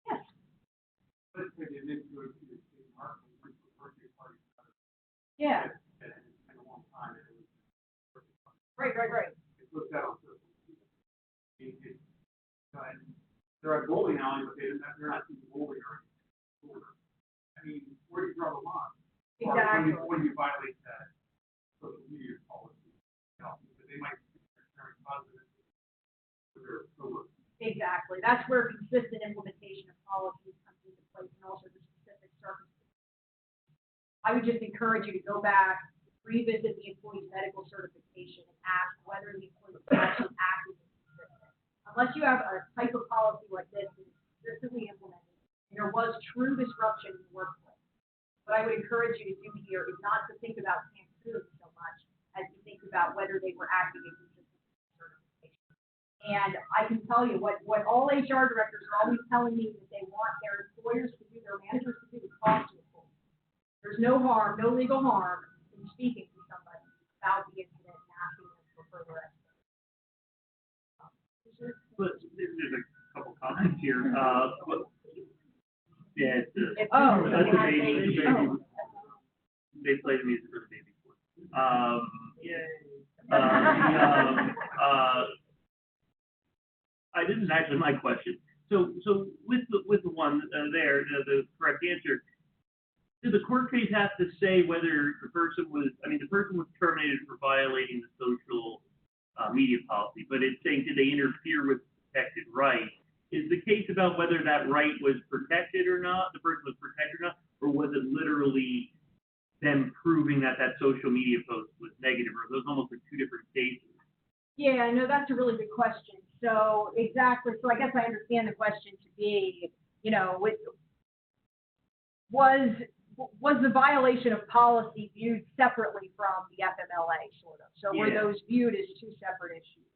yes. Yeah. Right. It's looked at on social media. They're at bowling alley, but they're not even bowling or anything. I mean, where do you draw the line? Exactly. Or when you violate that social media policy, you know, they might be very positive for their coworkers. Exactly. That's where consistent implementation of policies comes into place, and also the specific circumstances. I would just encourage you to go back, revisit the employee's medical certification, and ask whether the employee is actually acting consistent. Unless you have a type of policy like this that is consistently implemented, and there was true disruption in the workplace. What I would encourage you to do here is not to think about Cancun so much as to think about whether they were acting inconsistent with certification. And I can tell you what all HR directors are always telling me that they want their employers to do, their managers to do, is talk to employees. There's no harm, no legal harm in speaking to somebody about the incident and asking them for further explanation. But there's a couple comments here. Yeah, it's that's a baby. They play the music for the baby. This is actually my question. So with the one there, the correct answer, did the court case have to say whether the person was terminated for violating the social media policy, but it's saying did they interfere with protected right? Is the case about whether that right was protected or not, the person was protected or not, or was it literally them proving that social media post was negative, or those almost like two different cases? Yeah, no, that's a really good question. So exactly, so I guess I understand the question to be, you know, was the violation of policy viewed separately from the FMLA, sort of? So were those viewed as two separate issues?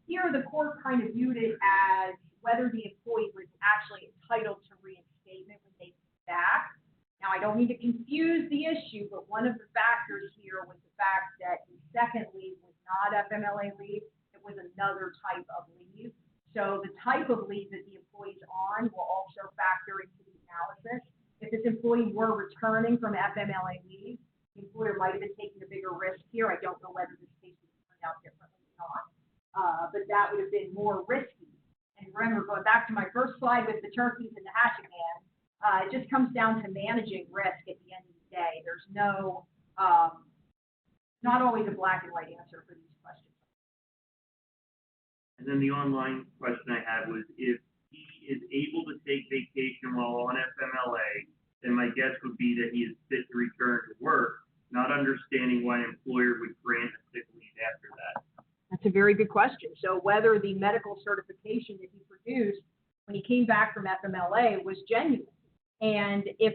Here, the court kind of viewed it as whether the employee was actually entitled to reinstatement when they came back. Now, I don't need to confuse the issue, but one of the factors here was the fact that the second leave was not FMLA leave, it was another type of leave. So the type of leave that the employee's on will also factor into the analysis. If this employee were returning from FMLA leave, the employer might have been taking a bigger risk here. I don't know whether this case would turn out differently or not, but that would have been more risky. And remember, going back to my first slide with the turkeys and the hatchet man, it just comes down to managing risk at the end of the day. There's no, not always a black and white answer for these questions. And then the online question I had was, if he is able to take vacation while on FMLA, then my guess would be that he is fit to return to work, not understanding why an employer would grant a sick leave after that. That's a very good question. So whether the medical certification that he produced when he came back from FMLA was genuine. And if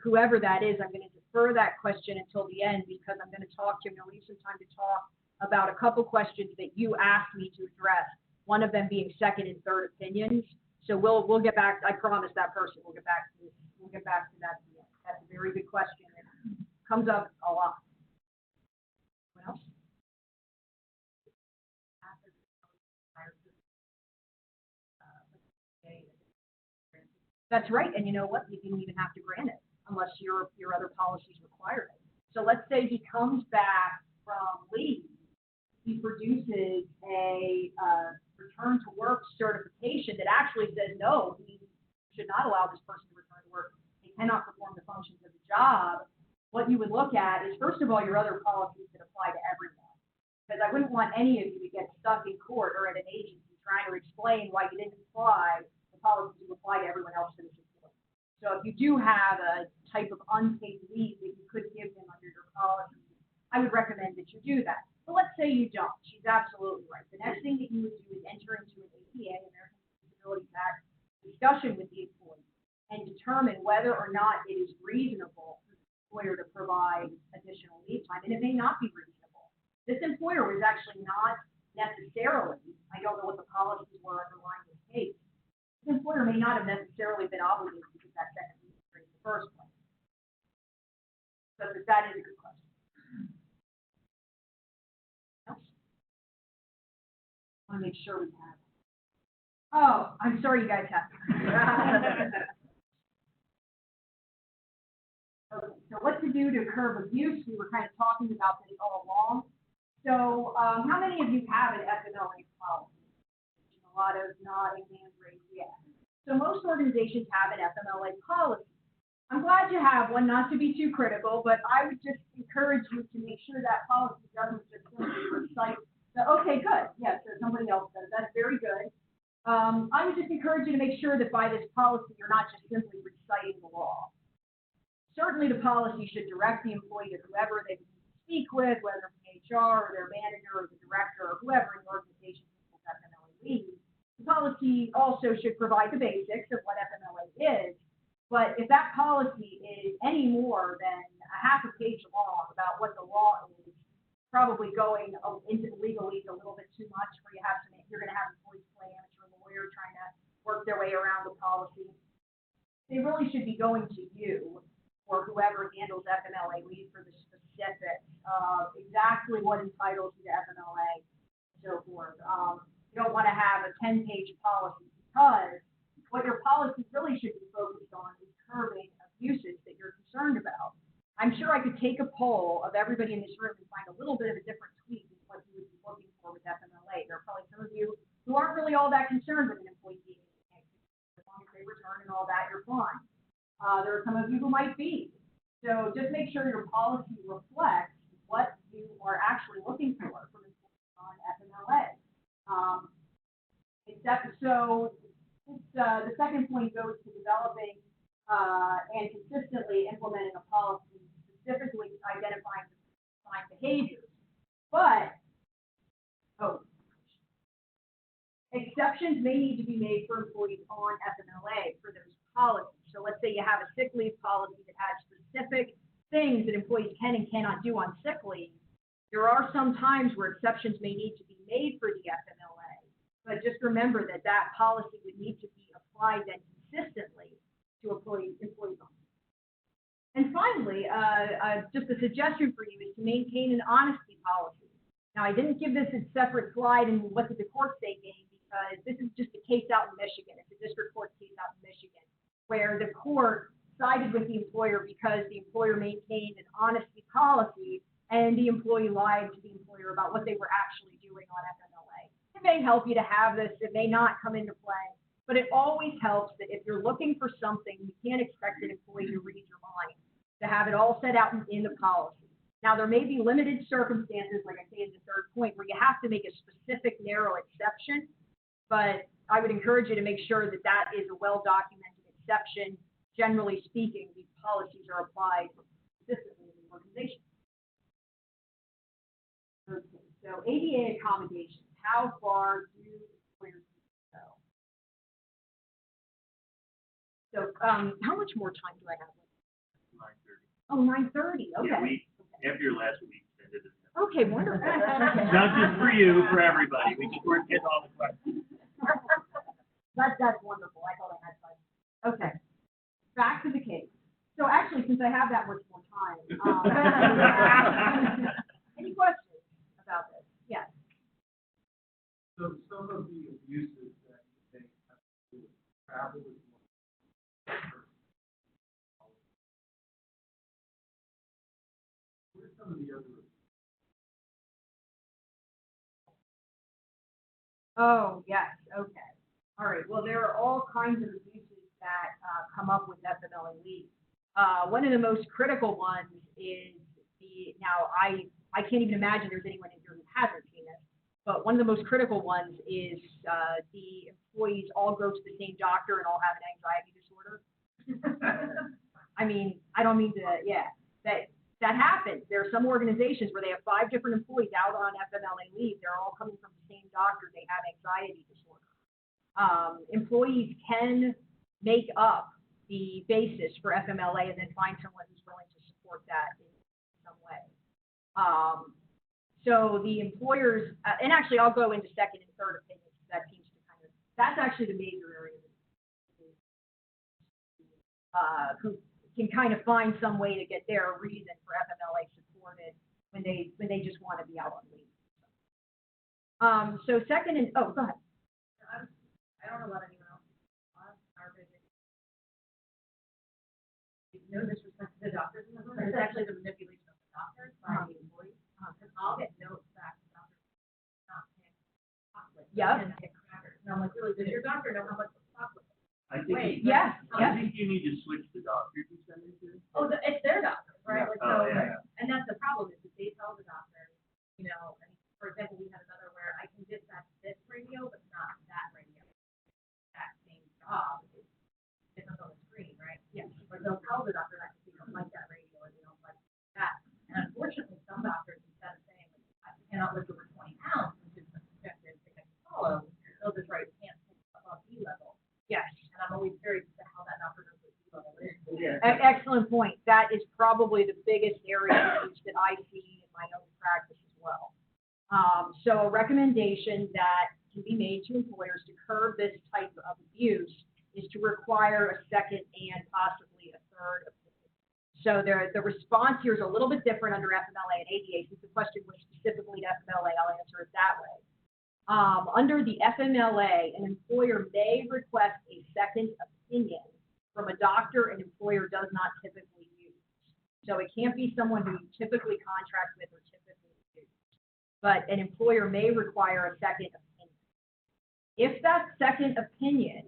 whoever that is, I'm going to defer that question until the end, because I'm going to talk to him and leave some time to talk about a couple questions that you asked me to address, one of them being second and third opinions. So we'll get back, I promise that person, we'll get back to that. That's a very good question. It comes up a lot. What else? That's right, and you know what? You didn't even have to grant it unless your other policies require it. So let's say he comes back from leave, he produces a return to work certification that actually says no, we should not allow this person to return to work. They cannot perform the functions of the job. What you would look at is, first of all, your other policies that apply to everyone, because I wouldn't want any of you to get stuck in court or at an agency trying to explain why you didn't apply policies to apply to everyone else in this employee. So if you do have a type of unpaid leave that you could give them under your policy, I would recommend that you do that. But let's say you don't. She's absolutely right. The next thing that you would do is enter into an APA, American Disabilities Act, discussion with the employee and determine whether or not it is reasonable for the employer to provide additional leave time. And it may not be reasonable. This employer was actually not necessarily, I don't know what the policies were underlying this case, the employer may not have necessarily been obligated to get that second leave in the first place. So that is a good question. Else? I want to make sure we have. Oh, I'm sorry you guys have. Okay, so what to do to curb abuse? We were kind of talking about this all along. So how many of you have an FMLA policy? A lot of nodding, hands raised, yeah. So most organizations have an FMLA policy. I'm glad you have one, not to be too critical, but I would just encourage you to make sure that policy doesn't just simply recite okay, good, yes, so somebody else does, that's very good. I would just encourage you to make sure that by this policy, you're not just simply reciting the law. Certainly the policy should direct the employee to whoever they speak with, whether from HR or their manager or the director or whoever in the organization who's FMLA leave. The policy also should provide the basics of what FMLA is, but if that policy is any more than a half a page long about what the law is, probably going into the legalese a little bit too much, where you're gonna have employees play amateur lawyer trying to work their way around the policy. They really should be going to you or whoever handles FMLA leave for the specifics of exactly what entitles you to FMLA and so forth. You don't want to have a 10-page policy, because what your policy really should be focused on is curbing abuses that you're concerned about. I'm sure I could take a poll of everybody in this room and find a little bit of a different tweet than what you would be looking for with FMLA. There are probably some of you who aren't really all that concerned with an employee being as long as they return and all that, you're fine. There are some of you who might be. So just make sure your policy reflects what you are actually looking for from employees on FMLA. The second point goes to developing and consistently implementing a policy specifically identifying defined behaviors. But, exceptions may need to be made for employees on FMLA for those policies. So let's say you have a sick leave policy that has specific things that employees can and cannot do on sick leave. There are some times where exceptions may need to be made for the FMLA, but just remember that that policy would need to be applied then consistently to employees only. And finally, just a suggestion for you is to maintain an honesty policy. Now, I didn't give this a separate slide in what did the court say game, because this is just a case out in Michigan. It's a district court case out in Michigan, where the court sided with the employer because the employer maintained an honesty policy and the employee lied to the employer about what they were actually doing on FMLA. It may help you to have this. It may not come into play, but it always helps that if you're looking for something, you can't expect an employee to read your mind, to have it all set out in the policy. Now, there may be limited circumstances, like I say in the third point, where you have to make a specific narrow exception, but I would encourage you to make sure that that is a well-documented exception. Generally speaking, these policies are applied consistently in the organization. Okay, so ADA accommodations, how far do employers need to go? So how much more time do I have? 9:30. Oh, 9:30, okay. Yeah, after your last week, extended it. Okay, wonderful. Not just for you, for everybody. We're getting all the questions. That's wonderful. I thought I had fun. Okay, back to the case. So actually, since I have that much more time, any questions about this? Yes. So some of the abuses that they have to do with travel is one. What are some of the other? Oh, yes, okay. All right, well, there are all kinds of abuses that come up with FMLA leave. One of the most critical ones is now I can't even imagine there's anyone in here who hasn't seen this, but one of the most critical ones is the employees all go to the same doctor and all have an anxiety disorder. I mean, I don't mean to, that happens. There are some organizations where they have 5 different employees out on FMLA leave. They're all coming from the same doctor. They have anxiety disorder. Employees can make up the basis for FMLA and then find someone who's willing to support that in some way. So the employers, and actually I'll go into second and third opinions. That seems to that's actually the major area. Who can kind of find some way to get their reason for FMLA supported when they just want to be out on leave. So second and, go ahead. I don't know about anyone else. Our vision. No disrespect to the doctors in the room, it's actually the manipulation of the doctors by the employees. Because I'll get notes back from doctors not paying chocolate. Yeah. And get crackers. And I'm like, really, does your doctor know how much chocolate? I think, Wait, yes, I think you need to switch the doctor you send it to. Oh, it's their doctor, right? Like, Oh, so, yeah. and that's the problem is that they tell the doctor, you know, and for example, we had another where I can dispatch this radio, but not that radio. That same job is different on the screen, right? Yeah. Or they'll tell the doctor that they don't like that radio or they don't like that. And unfortunately, some doctors, instead of saying, I cannot lift over 20 pounds, which is the objective thing I can follow, they'll just write, can't take above E level. Yes. And I'm always curious as to how that doctor knows what E level is. Excellent point. That is probably the biggest area of use that I see in my own practice as well. So a recommendation that can be made to employers to curb this type of abuse is to require a second and possibly a third opinion. So the response here is a little bit different under FMLA and ADA. Since the question was specifically to FMLA, I'll answer it that way. Under the FMLA, an employer may request a second opinion from a doctor an employer does not typically use. So it can't be someone who you typically contract with or typically use. But an employer may require a second opinion. If that second opinion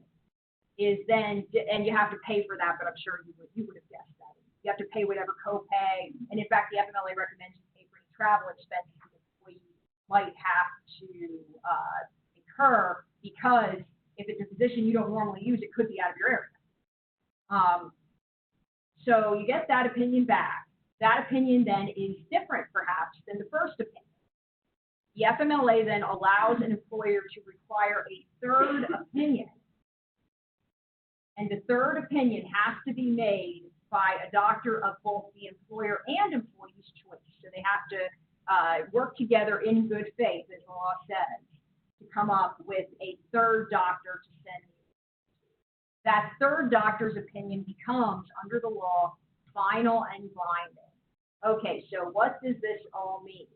is then, and you have to pay for that, but I'm sure you would have guessed that. You have to pay whatever copay, and in fact, the FMLA recommends you pay for any travel expenses the employee might have to incur, because if it's a physician you don't normally use, it could be out of your area. So you get that opinion back. That opinion then is different, perhaps, than the first opinion. The FMLA then allows an employer to require a third opinion, and the third opinion has to be made by a doctor of both the employer and employee's choice. So they have to work together in good faith, as the law says, to come up with a third doctor to send. That third doctor's opinion becomes, under the law, final and binding. Okay, so what does this all mean?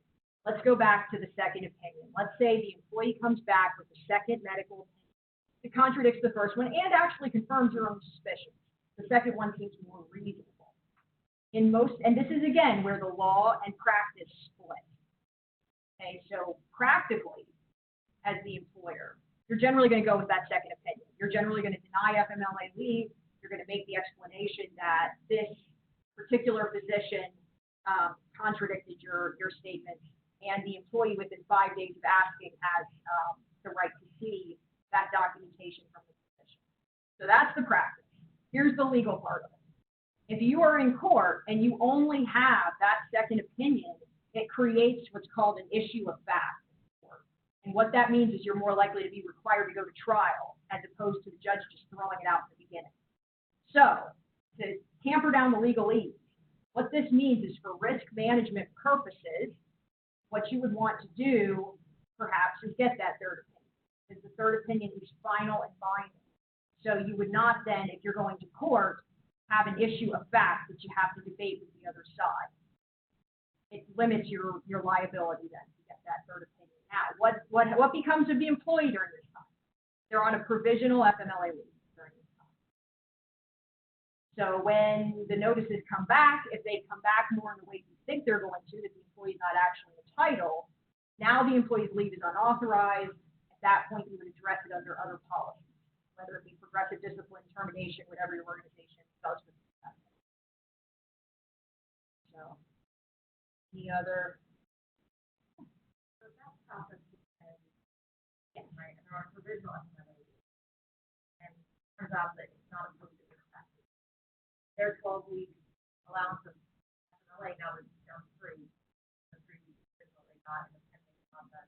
Let's go back to the second opinion. Let's say the employee comes back with a second medical opinion that contradicts the first one and actually confirms your own suspicions. The second one seems more reasonable. And this is again where the law and practice split. Okay, so practically, as the employer, you're generally going to go with that second opinion. You're generally going to deny FMLA leave. You're going to make the explanation that this particular physician contradicted your statements, and the employee within 5 days of asking has the right to see that documentation from the physician. So that's the practice. Here's the legal part of it. If you are in court and you only have that second opinion, it creates what's called an issue of fact. And what that means is you're more likely to be required to go to trial as opposed to the judge just throwing it out in the beginning. So to tamper down the legalese, what this means is for risk management purposes, what you would want to do perhaps is get that third opinion, because the third opinion is final and binding. So you would not then, if you're going to court, have an issue of fact that you have to debate with the other side. It limits your liability then to get that third opinion. Now, what becomes of the employee during this time? They're on a provisional FMLA leave during this time. So when the notices come back, if they come back more in the way you think they're going to, that the employee's not actually entitled, now the employee's leave is unauthorized. At that point, you would address it under other policies, whether it be progressive discipline, termination, whatever your organization does with that. So, any other? So that process is, yes, right, and there are provisional FMLA, and it turns out that it's not approved in their practice. Their 12-week allowance of FMLA now is down to 3. The 3 weeks provisional they got in the pending on the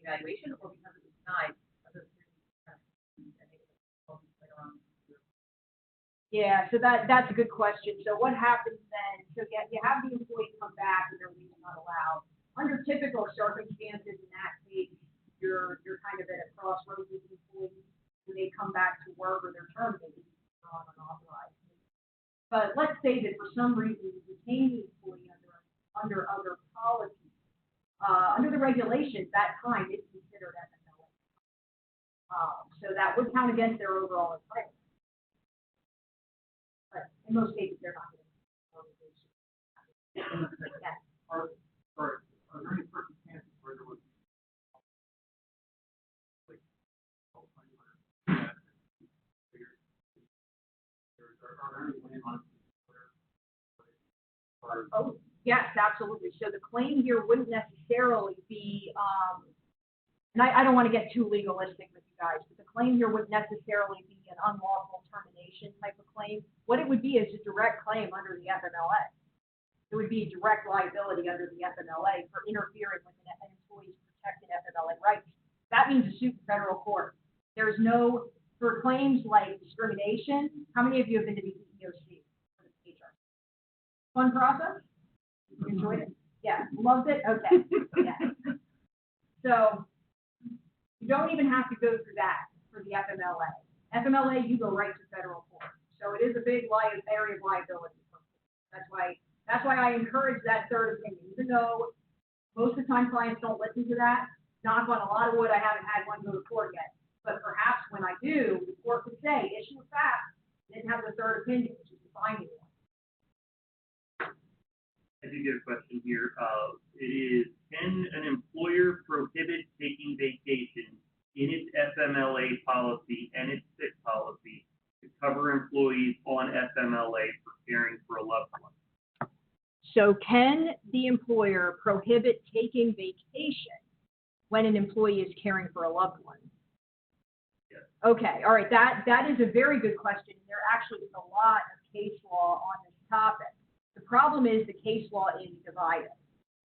evaluation, or because it was denied, other 3 weeks, and they get 12 weeks later on. Yeah, so that's a good question. So what happens then? So you have the employee come back and their leave is not allowed. Under typical circumstances, in that case, you're kind of at a crossroads with the employee when they come back to work or they're terminated on unauthorized. But let's say that for some reason you retain the employee under other policies. Under the regulations, that time is considered FMLA. So that would count against their overall entitlement. But in most cases, they're not going to. Are there any circumstances where there was like are there any landmarks where Oh, yes, absolutely. So the claim here wouldn't necessarily be, and I don't want to get too legalistic with you guys, but the claim here wouldn't necessarily be an unlawful termination type of claim. What it would be is a direct claim under the FMLA. It would be a direct liability under the FMLA for interfering with an employee's protected FMLA rights. That means a suit in federal court. There's no, for claims like discrimination, how many of you have been to the EEOC for the HR? Fun process? Enjoyed it? Yeah, loved it? Okay. Yeah. So you don't even have to go through that for the FMLA. FMLA, you go right to federal court. So it is a big area of liability. That's why I encourage that third opinion, even though most of the time clients don't listen to that. Knock on a lot of wood, I haven't had one go to court yet. But perhaps when I do, the court could say, issue a fact, didn't have the third opinion, which is the binding one. I do get a question here. It is, can an employer prohibit taking vacation in its FMLA policy and its sick policy to cover employees on FMLA for caring for a loved one? So can the employer prohibit taking vacation when an employee is caring for a loved one? Yes. Okay, all right, that is a very good question. There actually is a lot of case law on this topic. The problem is the case law is divided.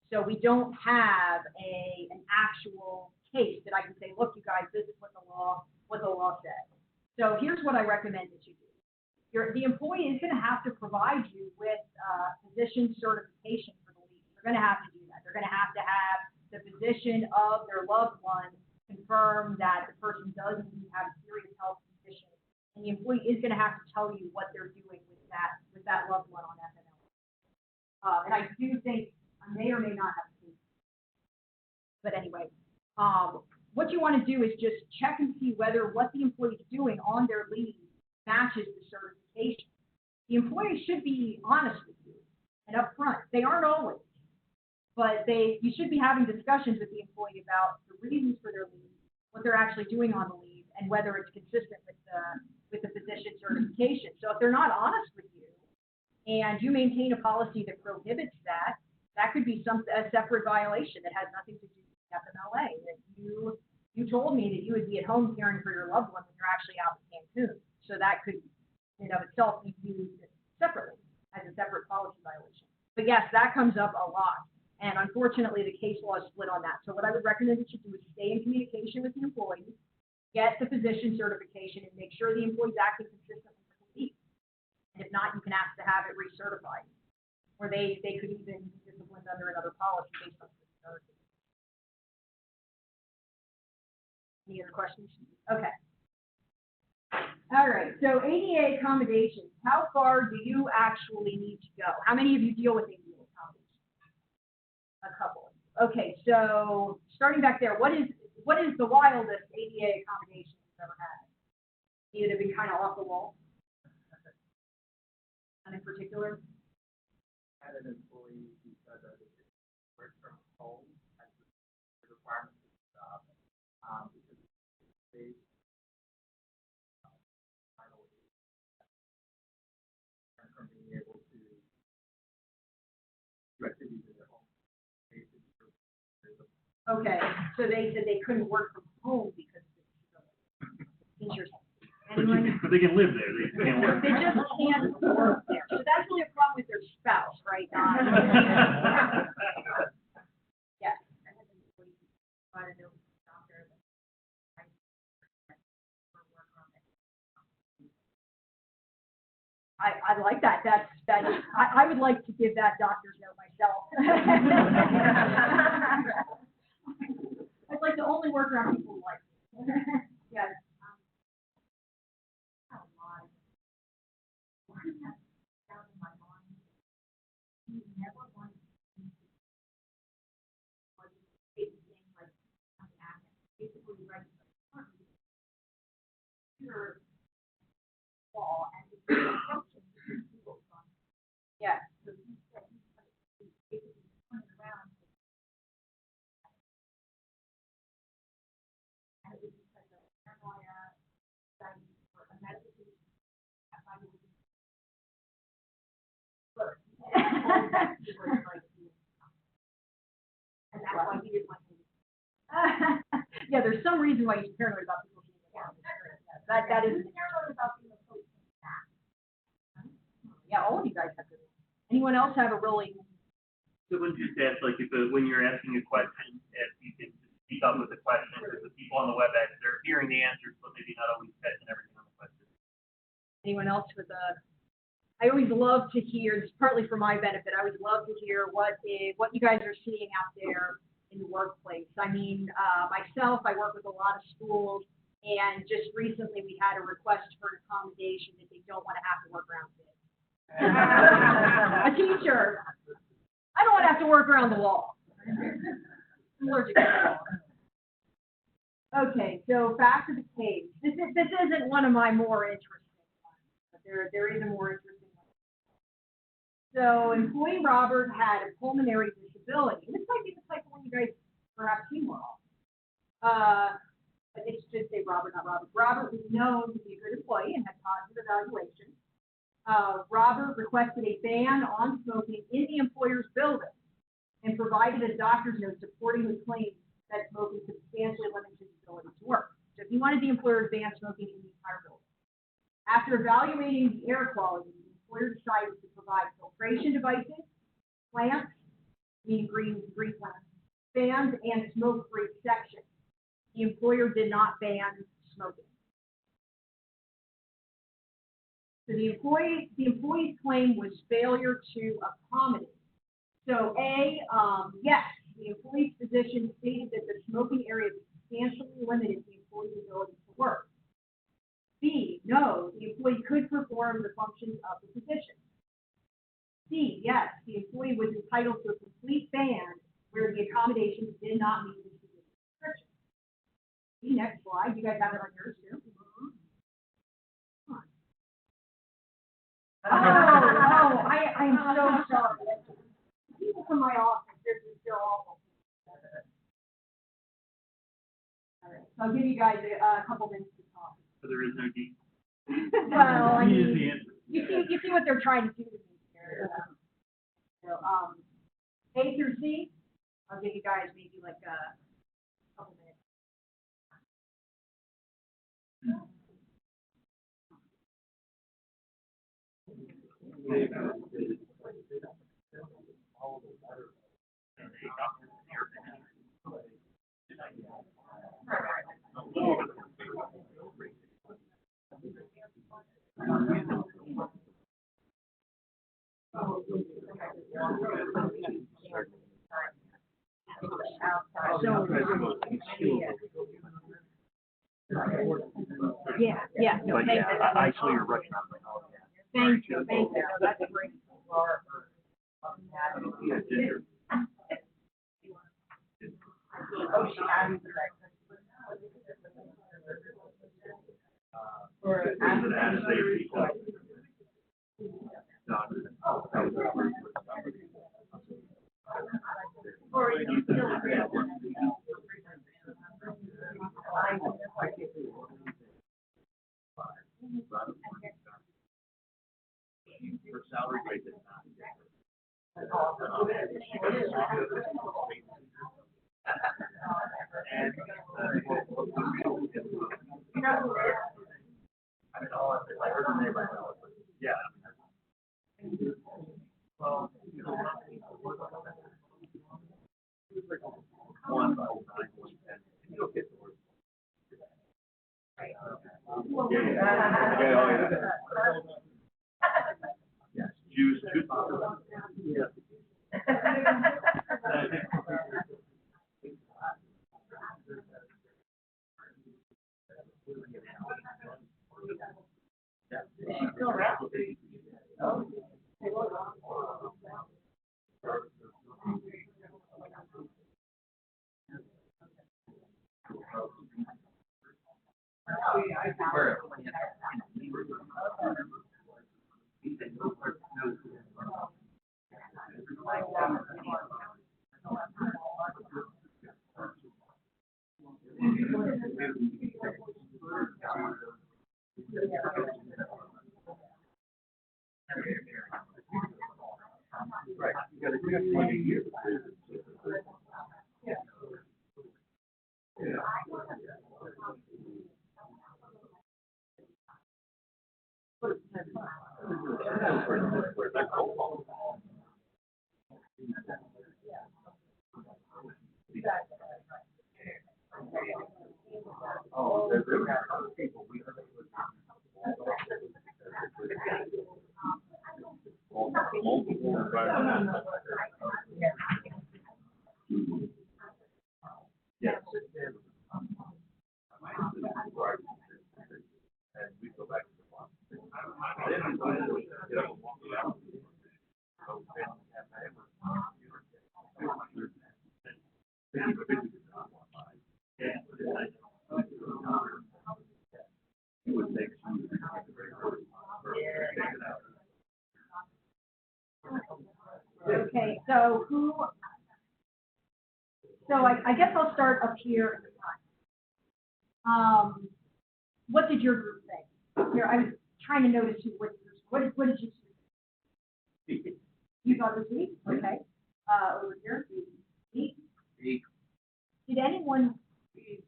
So we don't have an actual case that I can say, look, you guys, this is what the law says. So here's what I recommend that you do. The employee is going to have to provide you with physician certification for the leave. They're going to have to do that. They're going to have the physician of their loved one confirm that the person does indeed have a serious health condition, and the employee is going to have to tell you what they're doing with that loved one on FMLA. And I do think I may or may not have a case. But anyway, what you want to do is just check and see whether what the employee is doing on their leave matches the certification. The employee should be honest with you and upfront. They aren't always, but you should be having discussions with the employee about the reasons for their leave, what they're actually doing on the leave, and whether it's consistent with the physician certification. So if they're not honest with you, and you maintain a policy that prohibits that, that could be a separate violation that has nothing to do with FMLA. That you told me that you would be at home caring for your loved one when you're actually out in Cancun. So that could, in and of itself, be used separately as a separate policy violation. But yes, that comes up a lot. And unfortunately, the case law is split on that. So what I would recommend that you do is stay in communication with the employee, get the physician certification, and make sure the employee's acting consistently with the leave. And if not, you can ask to have it recertified. Or they could even be disciplined under another policy based on the certification. Any other questions? Okay. All right, so ADA accommodations, how far do you actually need to go? How many of you deal with ADA accommodations? A couple. Okay, so starting back there, what is the wildest ADA accommodation you've ever had? Either been kind of off the wall? And in particular? I had an employee who said that it work from home as the requirements of the job, because they from being able to do activities in their home. Okay, so they said they couldn't work from home because of the interesting. Anyone? But they can live there, they can't work. They just can't work there. So that's really a problem with their spouse, right? Yes. I like that. I would like to give that doctor's note myself. I'd like to only work around people who like me. Yes. Yes. And that's why he didn't want to. Yeah, there's some reason why he's paranoid about people being around. That is. Paranoid about being a. Yeah, all of you guys have good ones. Anyone else have a really? Someone just asked, like, when you're asking a question, if you can speak up with the question, because the people on the WebEx, they're hearing the answers, but maybe not always catching everything on the question. Anyone else with a? I always love to hear, it's partly for my benefit, I always love to hear what you guys are seeing out there in in the workplace. I mean, myself, I work with a lot of schools, and just recently we had a request for an accommodation that they don't want to have to work around kids. A teacher, I don't want to have to work around the wall. I'm allergic to the wall. Okay, so back to the case. This isn't one of my more interesting ones, but there is a more interesting one. So employee Robert had a pulmonary disability. And this might be the type of one you guys perhaps see more often. But it should say Robert, not Robert. Robert was known to be a good employee and had positive evaluation. Robert requested a ban on smoking in the employer's building and provided a doctor's note supporting his claim that smoking substantially limits his ability to work. So if he wanted the employer to ban smoking in the entire building. After evaluating the air quality, the employer decided to provide filtration devices, plants, meaning green plants, fans, and smoke-free sections. The employer did not ban smoking. So the employee's claim was failure to accommodate. So yes, the employee's physician stated that the smoking area substantially limited the employee's ability to work. B, no, the employee could perform the functions of the physician. C, yes, the employee was entitled to a complete ban where the accommodations did not meet the physician's restrictions. The next slide, you guys have it on yours too. I am so sorry. People from my office, this is so awful. All right, so I'll give you guys a couple minutes to talk. So there is no D. Well, I D is the mean, answer. you see what they're trying to do to me here. So, A through C, I'll give you guys maybe like a couple minutes. Yeah, no, But thank yeah, you. I saw your Russian. I was like, oh, Thank you, that's great. Her salary rate is not. Yeah. Well, one, you don't get the word. Yes, Jews, yeah. She's still around. Oh. Right, you got to do it like a year. Oh, there are other people we multiple environmental. And we go back to the farm. Then we go to get up and walk around. So then have that. It would take some. Okay, so I guess I'll start up here at the front. What did your group think? Here, I was trying to notice what did you see? You thought it was weak? Okay. Over here, weak. Did anyone see?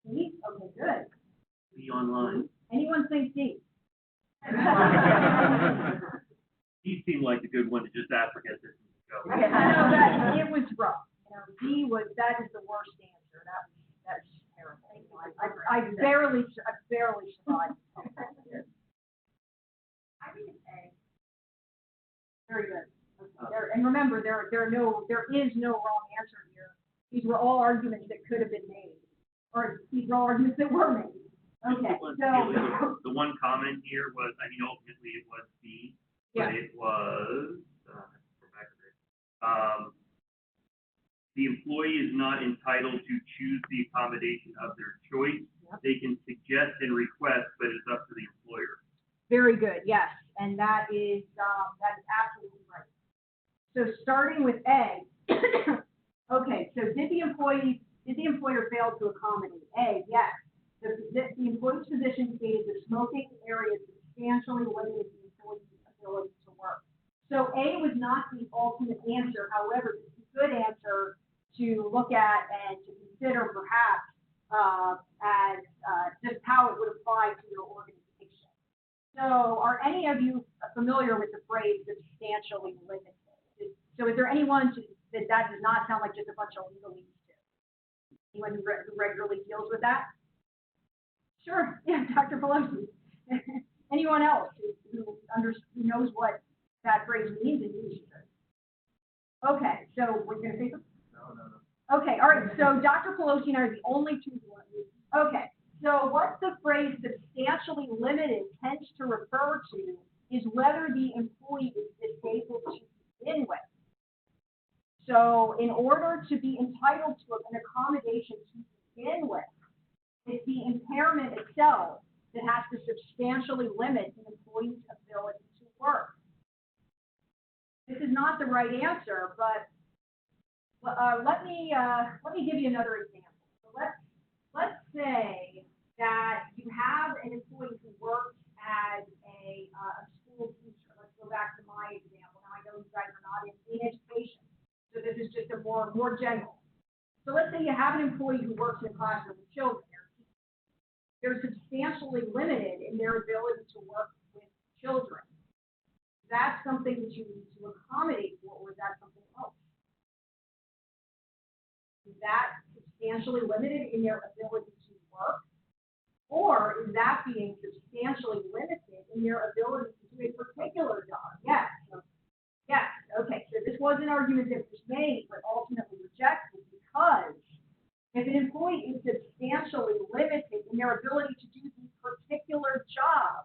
Okay, good. Be online. Anyone think D? He seemed like a good one to just ask for get this go. I know that it was rough. D that is the worst answer. That's terrible. I barely survived. I think it's A. Very good. And remember, there is no wrong answer here. These were all arguments that could have been made, or these were all arguments that were made. Okay, so. The one comment here was, I mean, ultimately it was B, but it was, the employee is not entitled to choose the accommodation of their choice. Yep. They can suggest and request, but it's up to the employer. Very good, yes, and that is absolutely right. So starting with A, okay, so did the employer fail to accommodate? A, yes. The employee's position stated the smoking area substantially limited the employee's ability to work. So A was not the ultimate answer, however, it's a good answer to look at and to consider perhaps as just how it would apply to your organization. So are any of you familiar with the phrase substantially limited? So is there anyone that does not sound like just a bunch of legalese to? Anyone who regularly deals with that? Sure, yeah, Dr. Pelosi. Anyone else who knows what that phrase means in use? Okay, so we're going to say something? No. Okay, all right, so Dr. Pelosi and I are the only two who are using. Okay, so what the phrase substantially limited tends to refer to is whether the employee is disabled to begin with. So in order to be entitled to an accommodation to begin with, it's the impairment itself that has to substantially limit an employee's ability to work. This is not the right answer, but let me give you another example. So let's say that you have an employee who works as a school teacher. Let's go back to my example. Now I know you guys are not in education, so this is just a more general. So let's say you have an employee who works in a classroom with children. They're substantially limited in their ability to work with children. That's something that you need to accommodate for, or is that something else? Is that substantially limited in their ability to work? Or is that being substantially limited in their ability to do a particular job? Yes. Yes. Okay. So this was an argument that was made, but ultimately rejected because if an employee is substantially limited in their ability to do the particular job,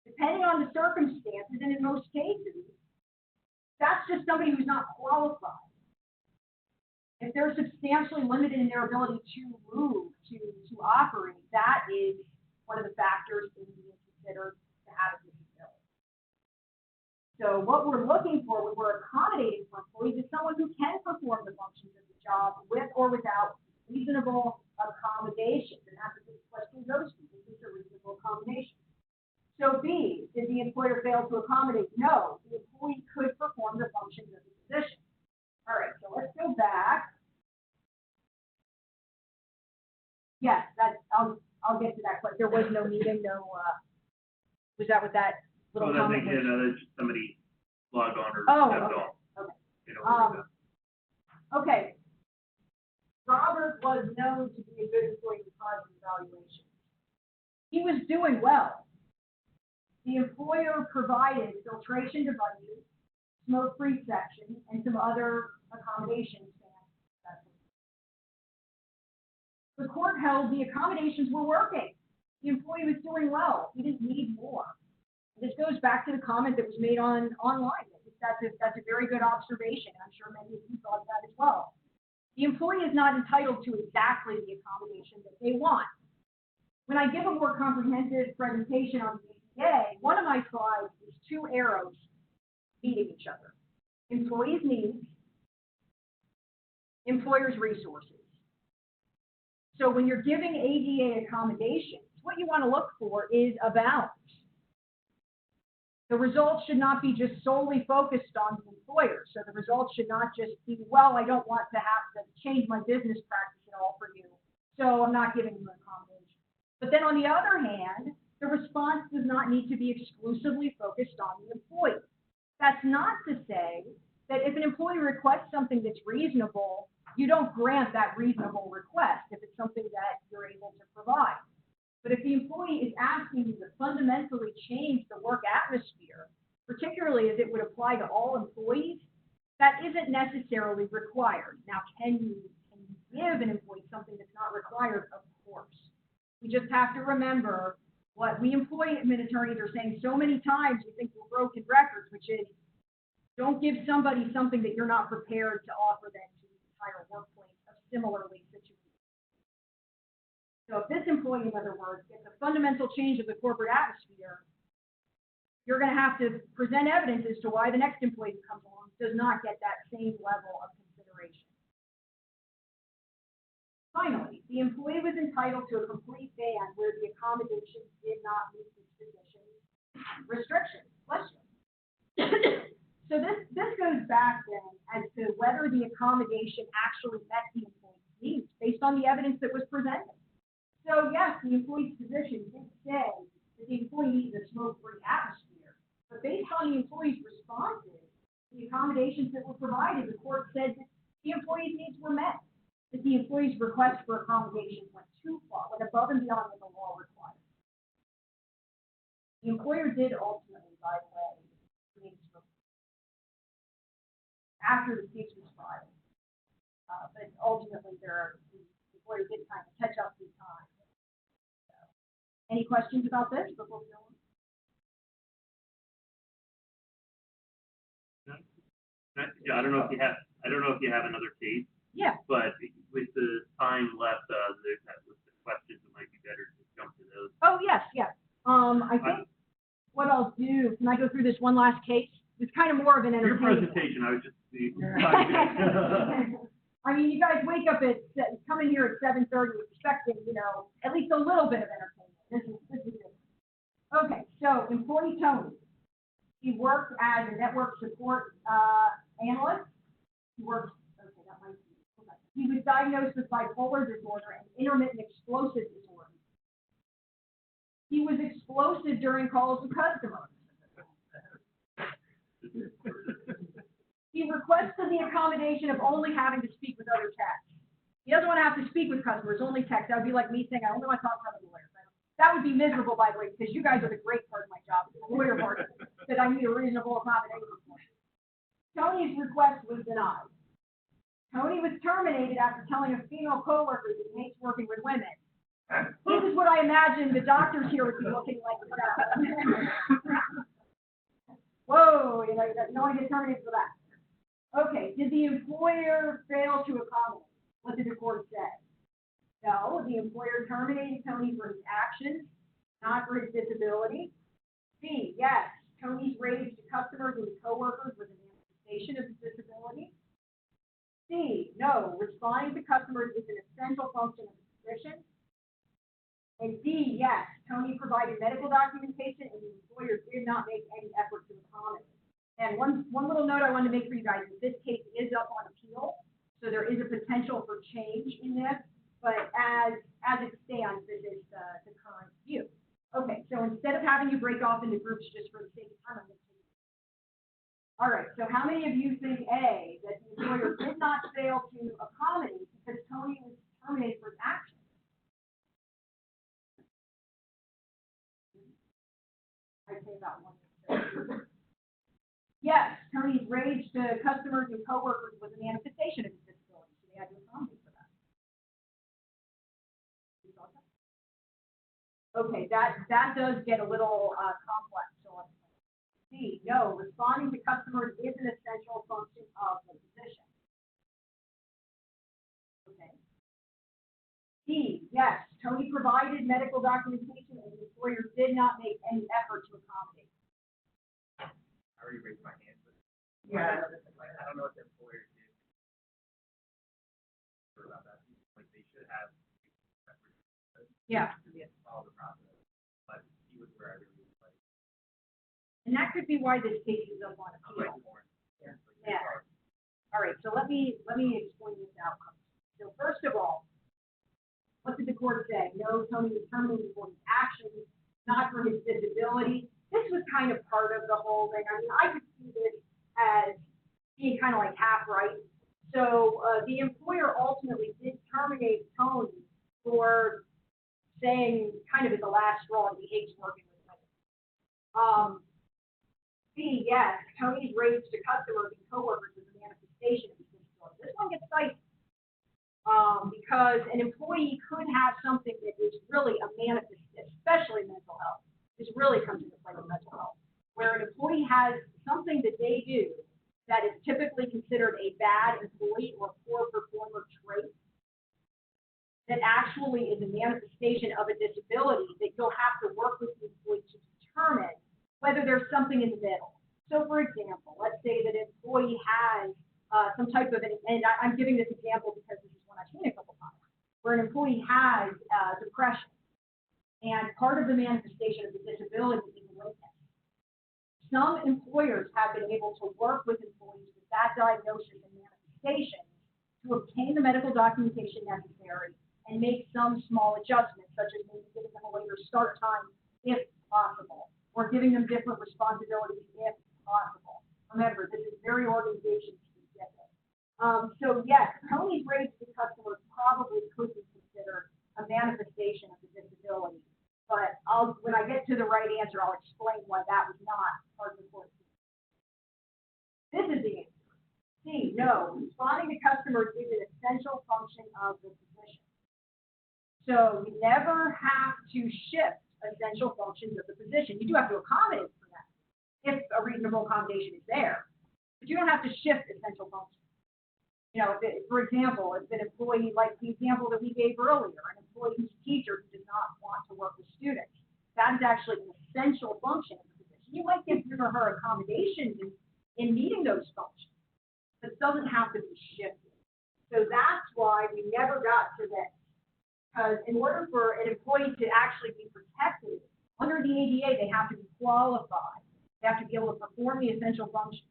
depending on the circumstances, and in most cases, that's just somebody who's not qualified. If they're substantially limited in their ability to move, to operate, that is one of the factors in being considered to have a disability. So what we're looking for when we're accommodating for employees is someone who can perform the functions of the job with or without reasonable accommodation. And that's what this question goes to. Is this a reasonable accommodation? So B, did the employer fail to accommodate? No, the employee could perform the functions of the position. All right, so let's go back. Yes, I'll get to that question. There was no meeting, was that what that little comment was? That's just somebody logged on or Okay. stepped off. Okay. Okay. Robert was known to be a good employee with positive evaluation. He was doing well. The employer provided filtration devices, smoke-free section, and some other accommodations. The court held the accommodations were working. The employee was doing well. He didn't need more. This goes back to the comment that was made online. I think that's a very good observation. I'm sure many of you thought that as well. The employee is not entitled to exactly the accommodation that they want. When I give a more comprehensive presentation on the ADA, one of my slides is two arrows meeting each other. Employees' needs, employers' resources. So when you're giving ADA accommodations, what you want to look for is a balance. The results should not be just solely focused on the employer. So the results should not just be, well, I don't want to have to change my business practice at all for you, so I'm not giving you an accommodation. But then on the other hand, the response does not need to be exclusively focused on the employee. That's not to say that if an employee requests something that's reasonable, you don't grant that reasonable request if it's something that you're able to provide. But if the employee is asking you to fundamentally change the work atmosphere, particularly as it would apply to all employees, that isn't necessarily required. Now, can you give an employee something that's not required? Of course. We just have to remember what we employment attorneys are saying so many times, we think we're broken records, which is don't give somebody something that you're not prepared to offer them to the entire workplace of similarly situated. So if this employee, in other words, gets a fundamental change of the corporate atmosphere, you're going to have to present evidence as to why the next employee who comes along does not get that same level of consideration. Finally, the employee was entitled to a complete ban where the accommodations did not meet his position restrictions. So this goes back then as to whether the accommodation actually met the employee's needs based on the evidence that was presented. So yes, the employee's position did say that the employee needs a smoke-free atmosphere, but based on the employee's responses, the accommodations that were provided, the court said that the employee's needs were met, that the employee's request for accommodations went too far, went above and beyond what the law required. The employer did ultimately, by the way, create a smoke after the case was filed, but ultimately the employer did kind of catch up through time. Any questions about this before we go on? Yeah, I don't know if you have another case. Yeah. But with the time left, there's that list of questions. It might be better to jump to those. Oh yes, yes. I think what I'll do. Can I go through this one last case? It's kind of more of an Your entertainment. presentation, I was just. I mean, you guys wake up come in here at 7:30 expecting, at least a little bit of entertainment. This is it. Okay, so employee Tony. He worked as a network support analyst. He worked. Okay, that might be. Okay. He was diagnosed with bipolar disorder and intermittent explosive disorder. He was explosive during calls to customers. He requested the accommodation of only having to speak with other techs. He doesn't want to have to speak with customers, only techs. That would be like me saying, I only want to talk to other lawyers. That would be miserable, by the way, because you guys are the great part of my job, the lawyer part, that I need a reasonable accommodation for. Tony's request was denied. Tony was terminated after telling a female coworker that he hates working with women. This is what I imagine the doctors here would be looking like. Whoa, you don't want to get terminated for that. Okay, did the employer fail to accommodate? What did the court say? No, the employer terminated Tony for his actions, not for his disability. B, yes, Tony's rage to customers and coworkers was an manifestation of his disability. C, no, responding to customers is an essential function of the position. And D, yes, Tony provided medical documentation and the employer did not make any effort to accommodate. And one little note I wanted to make for you guys is this case is up on appeal, so there is a potential for change in this, but as it stands, this is the current view. Okay, so instead of having you break off into groups just for the sake of time, I'm going to take it. All right, so how many of you think A, that the employer did not fail to accommodate because Tony was terminated for his actions? I'd say about 1%. Yes, Tony's rage to customers and coworkers was a manifestation of his disability, so they had to accommodate for that. Okay, that does get a little, complex, so let's see. No, responding to customers is an essential function of the position. Okay. D, yes, Tony provided medical documentation and the employer did not make any effort to accommodate. I already raised my hand, but. Yeah. Like, I don't know what the employer did. Sure about that, like, they should have. Yeah. They have to follow the process, but he was where I really was like. And that could be why this case is up on I'm like appeal. more. Yeah. All right, so let me explain this outcome. So first of all, what did the court say? No, Tony was terminated for his actions, not for his disability. This was kind of part of the whole thing. I mean, I could see this as being kind of like half right. So the employer ultimately did terminate Tony for saying kind of at the last straw that he hates working with women. B, yes, Tony's rage to customers and coworkers is a manifestation of his disability. This one gets dicey. Because an employee could have something that is really a manifestation, especially mental health. This really comes into play with mental health, where an employee has something that they do that is typically considered a bad employee or poor performer trait that actually is a manifestation of a disability that you'll have to work with the employee to determine whether there's something in the middle. So, for example, let's say that an employee has some type of, and I'm giving this example because this is one I've seen a couple times, where an employee has depression, and part of the manifestation of the disability is lateness. Some employers have been able to work with employees with that diagnosis and manifestation to obtain the medical documentation necessary and make some small adjustments, such as maybe giving them a later start time if possible, or giving them different responsibilities if possible. Remember, this is very organization specific. So yes, Tony's rage to customers probably could be considered a manifestation of the disability, but when I get to the right answer, I'll explain why that was not part of the course. This is the answer. C, no, responding to customers is an essential function of the position. So you never have to shift essential functions of the position. You do have to accommodate for that if a reasonable accommodation is there, but you don't have to shift essential functions. You know, for example, if an employee, like the example that we gave earlier, an employee who's a teacher who does not want to work with students, that is actually an essential function of the position. You might give him or her accommodations in meeting those functions, but it doesn't have to be shifted. So that's why we never got to this. Because in order for an employee to actually be protected under the ADA, they have to be qualified. They have to be able to perform the essential functions.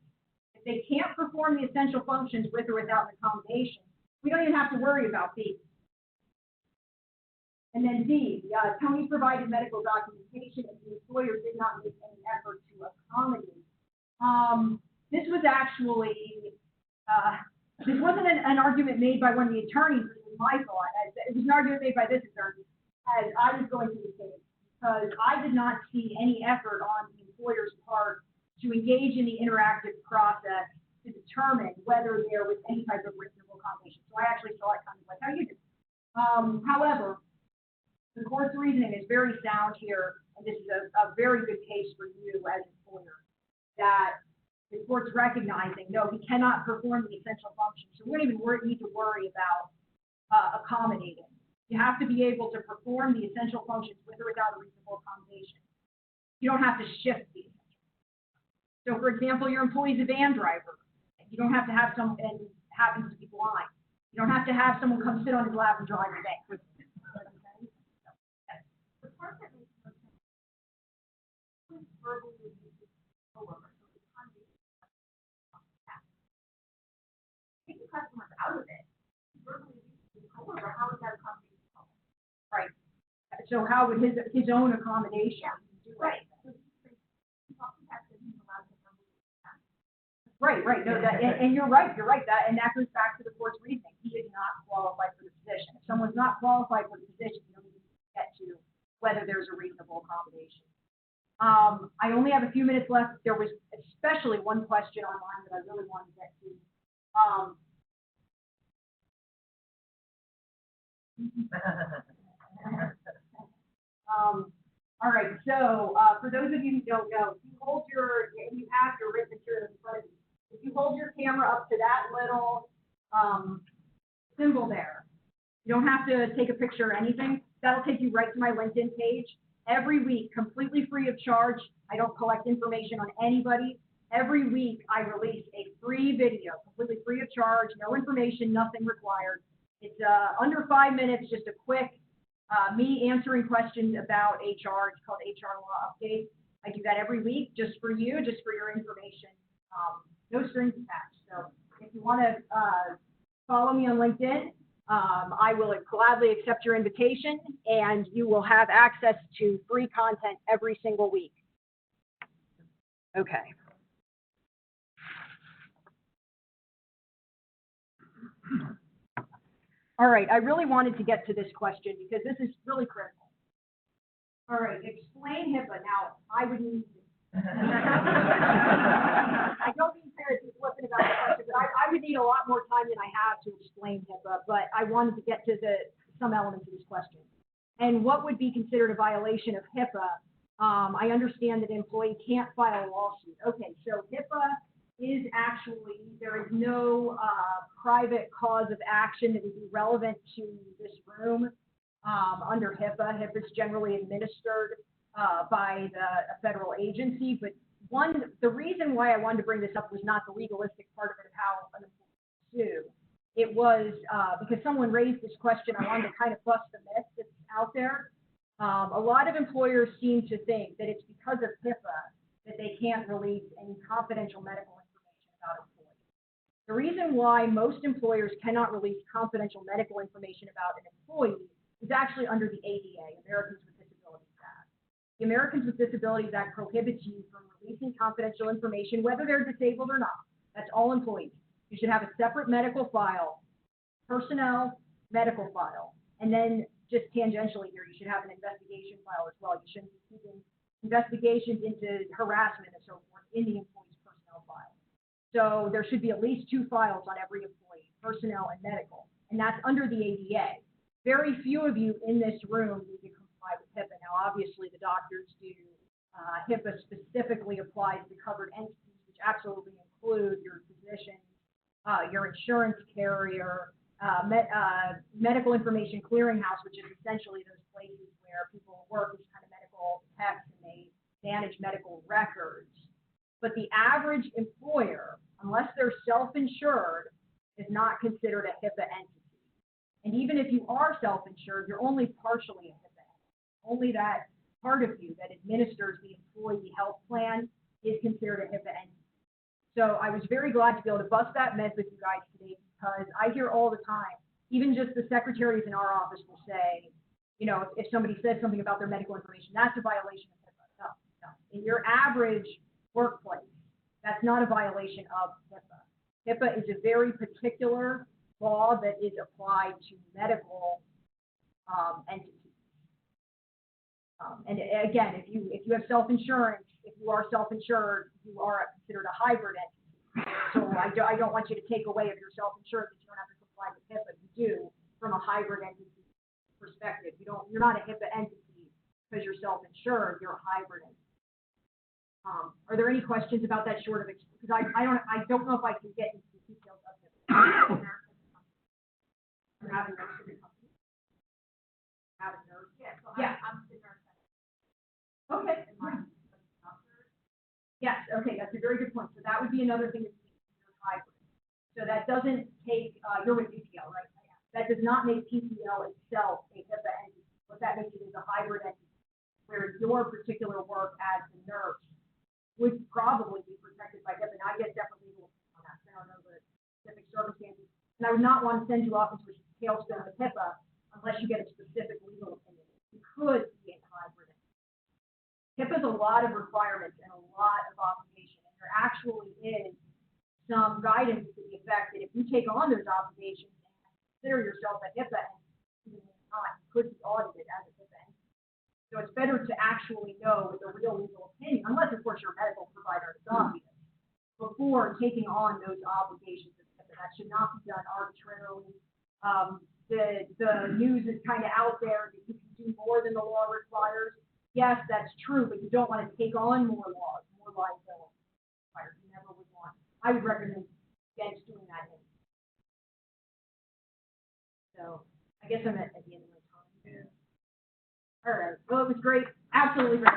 If they can't perform the essential functions with or without an accommodation, we don't even have to worry about B. And then D, Tony provided medical documentation and the employer did not make any effort to accommodate. This was actually, this wasn't an argument made by one of the attorneys. My thought, it was an argument made by this attorney as I was going through the case, because I did not see any effort on the employer's part to engage in the interactive process to determine whether there was any type of reasonable accommodation. So I actually saw it kind of like how you do. However, the court's reasoning is very sound here, and this is a very good case for you as an employer, that the court's recognizing, no, he cannot perform the essential functions, so we don't even need to worry about accommodating. You have to be able to perform the essential functions with or without a reasonable accommodation. You don't have to shift the essential. So, for example, your employee's a van driver. You don't have to have someone and happens to be blind. You don't have to have someone come sit on his lap and drive your van. The part that makes no sense is verbally abusive coworkers. So the accommodation taking customers out of it, verbally abusive coworker, how is that accommodation? Right. So how would his own accommodation do it? Right. Right. No, and you're right. That goes back to the court's reasoning. He is not qualified for the position. If someone's not qualified for the position, you don't need to get to whether there's a reasonable accommodation. I only have a few minutes left. There was especially one question online that I really wanted to get to. All right, so, for those of you who don't know, if you have your written material in front of you, if you hold your camera up to that little, symbol there, you don't have to take a picture or anything. That'll take you right to my LinkedIn page. Every week, completely free of charge. I don't collect information on anybody. Every week, I release a free video, completely free of charge, no information, nothing required. It's under 5 minutes, just a quick me answering questions about HR. It's called HR Law Update. I do that every week just for you, just for your information. No strings attached. So if you want to follow me on LinkedIn, I will gladly accept your invitation, and you will have access to free content every single week. Okay. All right, I really wanted to get to this question because this is really critical. All right, explain HIPAA. Now, I would need I don't mean to be flippant about the question, but I would need a lot more time than I have to explain HIPAA, but I wanted to get to some elements of this question. And what would be considered a violation of HIPAA? I understand that an employee can't file a lawsuit. Okay, so HIPAA is actually, there is no private cause of action that would be relevant to this room under HIPAA. HIPAA is generally administered by a federal agency, but the reason why I wanted to bring this up was not the legalistic part of it, of how an employee sue. It was because someone raised this question, I wanted to kind of bust the myth that's out there. A lot of employers seem to think that it's because of HIPAA that they can't release any confidential medical information about employees. The reason why most employers cannot release confidential medical information about an employee is actually under the ADA, Americans with Disabilities Act. The Americans with Disabilities Act prohibits you from releasing confidential information, whether they're disabled or not. That's all employees. You should have a separate medical file, personnel medical file, and then just tangentially here, you should have an investigation file as well. You shouldn't be keeping investigations into harassment and so forth in the employee's personnel file. So there should be at least 2 files on every employee, personnel and medical, and that's under the ADA. Very few of you in this room need to comply with HIPAA. Now, obviously, the doctors do. HIPAA specifically applies to covered entities, which absolutely include your physician, your insurance carrier, medical information clearinghouse, which is essentially those places where people work as kind of medical techs and they manage medical records. But the average employer, unless they're self-insured, is not considered a HIPAA entity. And even if you are self-insured, you're only partially a HIPAA entity. Only that part of you that administers the employee health plan is considered a HIPAA entity. So I was very glad to be able to bust that myth with you guys today, because I hear all the time, even just the secretaries in our office will say, you know, if somebody says something about their medical information, that's a violation of HIPAA. No, no. In your average workplace, that's not a violation of HIPAA. HIPAA is a very particular law that is applied to medical entities. And again, if you have self-insurance, if you are self-insured, you are considered a hybrid entity. So I don't want you to take away if you're self-insured that you don't have to comply with HIPAA. You do from a hybrid entity perspective. You're not a HIPAA entity because you're self-insured. You're a hybrid entity. Are there any questions about that short of it? Because I don't know if I can get into the details of it. You're having nurse in the company. Having nurse. Yeah, so Yeah. I'm the nurse. Okay. Yes, okay, that's a very good point. So that would be another thing that's considered hybrid. So that doesn't take, you're with PPL, right? That does not make PPL itself a HIPAA entity. What that makes it is a hybrid entity, where your particular work as a nurse would probably be protected by HIPAA. And I get definitely legal on that. I don't know the specific circumstances. And I would not want to send you off into a tailspin with HIPAA unless you get a specific legal opinion. You could be a hybrid entity. HIPAA has a lot of requirements and a lot of obligations, and there actually is some guidance to the effect that if you take on those obligations and consider yourself a HIPAA entity, you could be audited as a HIPAA entity. So it's better to actually know with a real legal opinion, unless of course you're a medical provider, it's obvious, before taking on those obligations of HIPAA. That should not be done arbitrarily. The news is kind of out there that you can do more than the law requires. Yes, that's true, but you don't want to take on more laws, more liability. You never would want. I would recommend against doing that. So I guess I'm at the end of my time. Yeah. All right. Well, it was great. Absolutely great.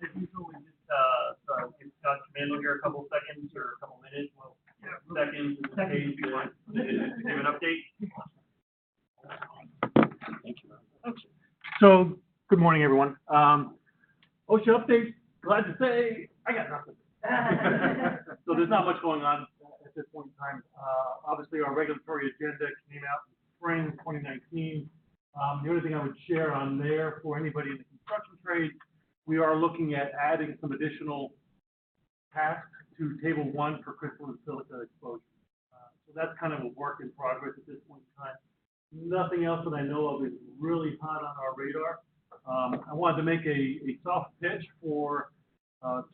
As usual, we just, give Scott Chamando here a couple seconds or a couple minutes, well, seconds, in case you want to give an update. Thank you. So, good morning, everyone. OSHA update, glad to say, I got nothing. So there's not much going on at this point in time. Obviously, our regulatory agenda came out in spring 2019. The only thing I would share on there for anybody in the construction trade, we are looking at adding some additional tasks to Table 1 for crystalline silica exposure. So that's kind of a work in progress at this point in time. Nothing else that I know of is really hot on our radar. I wanted to make a soft pitch for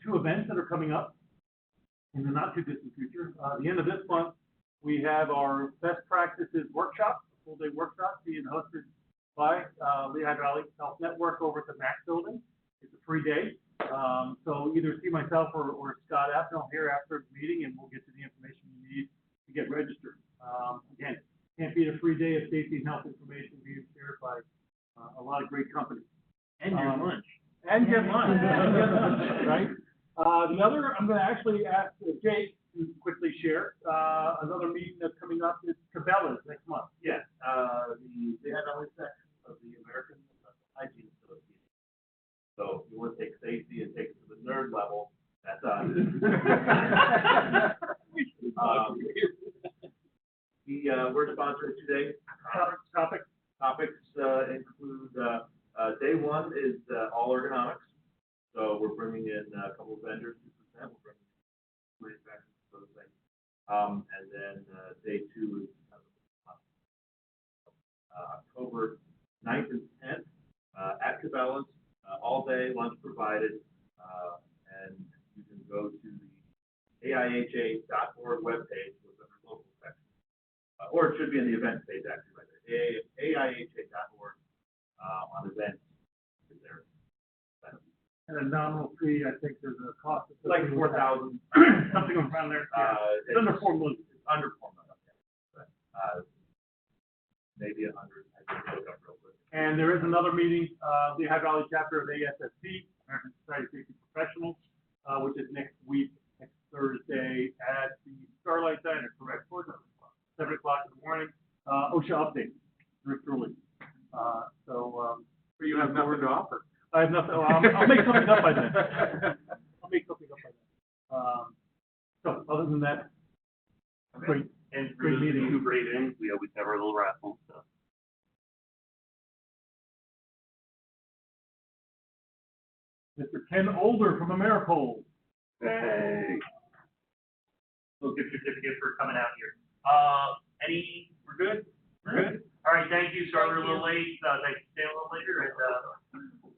2 events that are coming up in the not too distant future. The end of this month, we have our best practices workshop, a full-day workshop being hosted by Lehigh Valley Health Network over at the MAC building. It's a free day. So either see myself or Scott Apnell here after the meeting, and we'll get you the information you need to get registered. Again, can't beat a free day of safety and health information being shared by a lot of great companies. And your lunch. And get lunch, right? The other, I'm going to actually ask Jake to quickly share another meeting that's coming up. It's Cabela's next month. Yeah, they had always section of the American Hygiene Association. So if you want to take safety and take it to the nerd level, that's we're sponsoring today. Topics include day 1 is all ergonomics. So we're bringing in a couple of vendors to present. We're bringing in manufacturers for those things. And then day 2 is October 9th and 10th at Cabela's, all day, lunch provided, and you can go to the AIHA.org webpage with the local section, or it should be in the events page actually right there, AIHA.org on events is there. And a nominal fee, I think there's a cost. It's like 4,000. Something around there. It's under $4 million. It's under $4 million. Maybe 100. I can look up real quick. And there is another meeting, the Lehigh Valley chapter of ASSP, American Society of Safety Professionals, which is next week, next Thursday at the Starlight Diner, correct? 7 o'clock in the morning. OSHA update, truly. You have nothing to offer. I have nothing. I'll make something up by then. So other than that, great. And for Great those meeting. who grade in, we always have our little raffle, so. Mr. Ken Older from Americold. Hey. Little gift certificate for coming out here. We're good? We're good? All right, thank you. Sorry we're a little late. Thanks for staying a little later, and,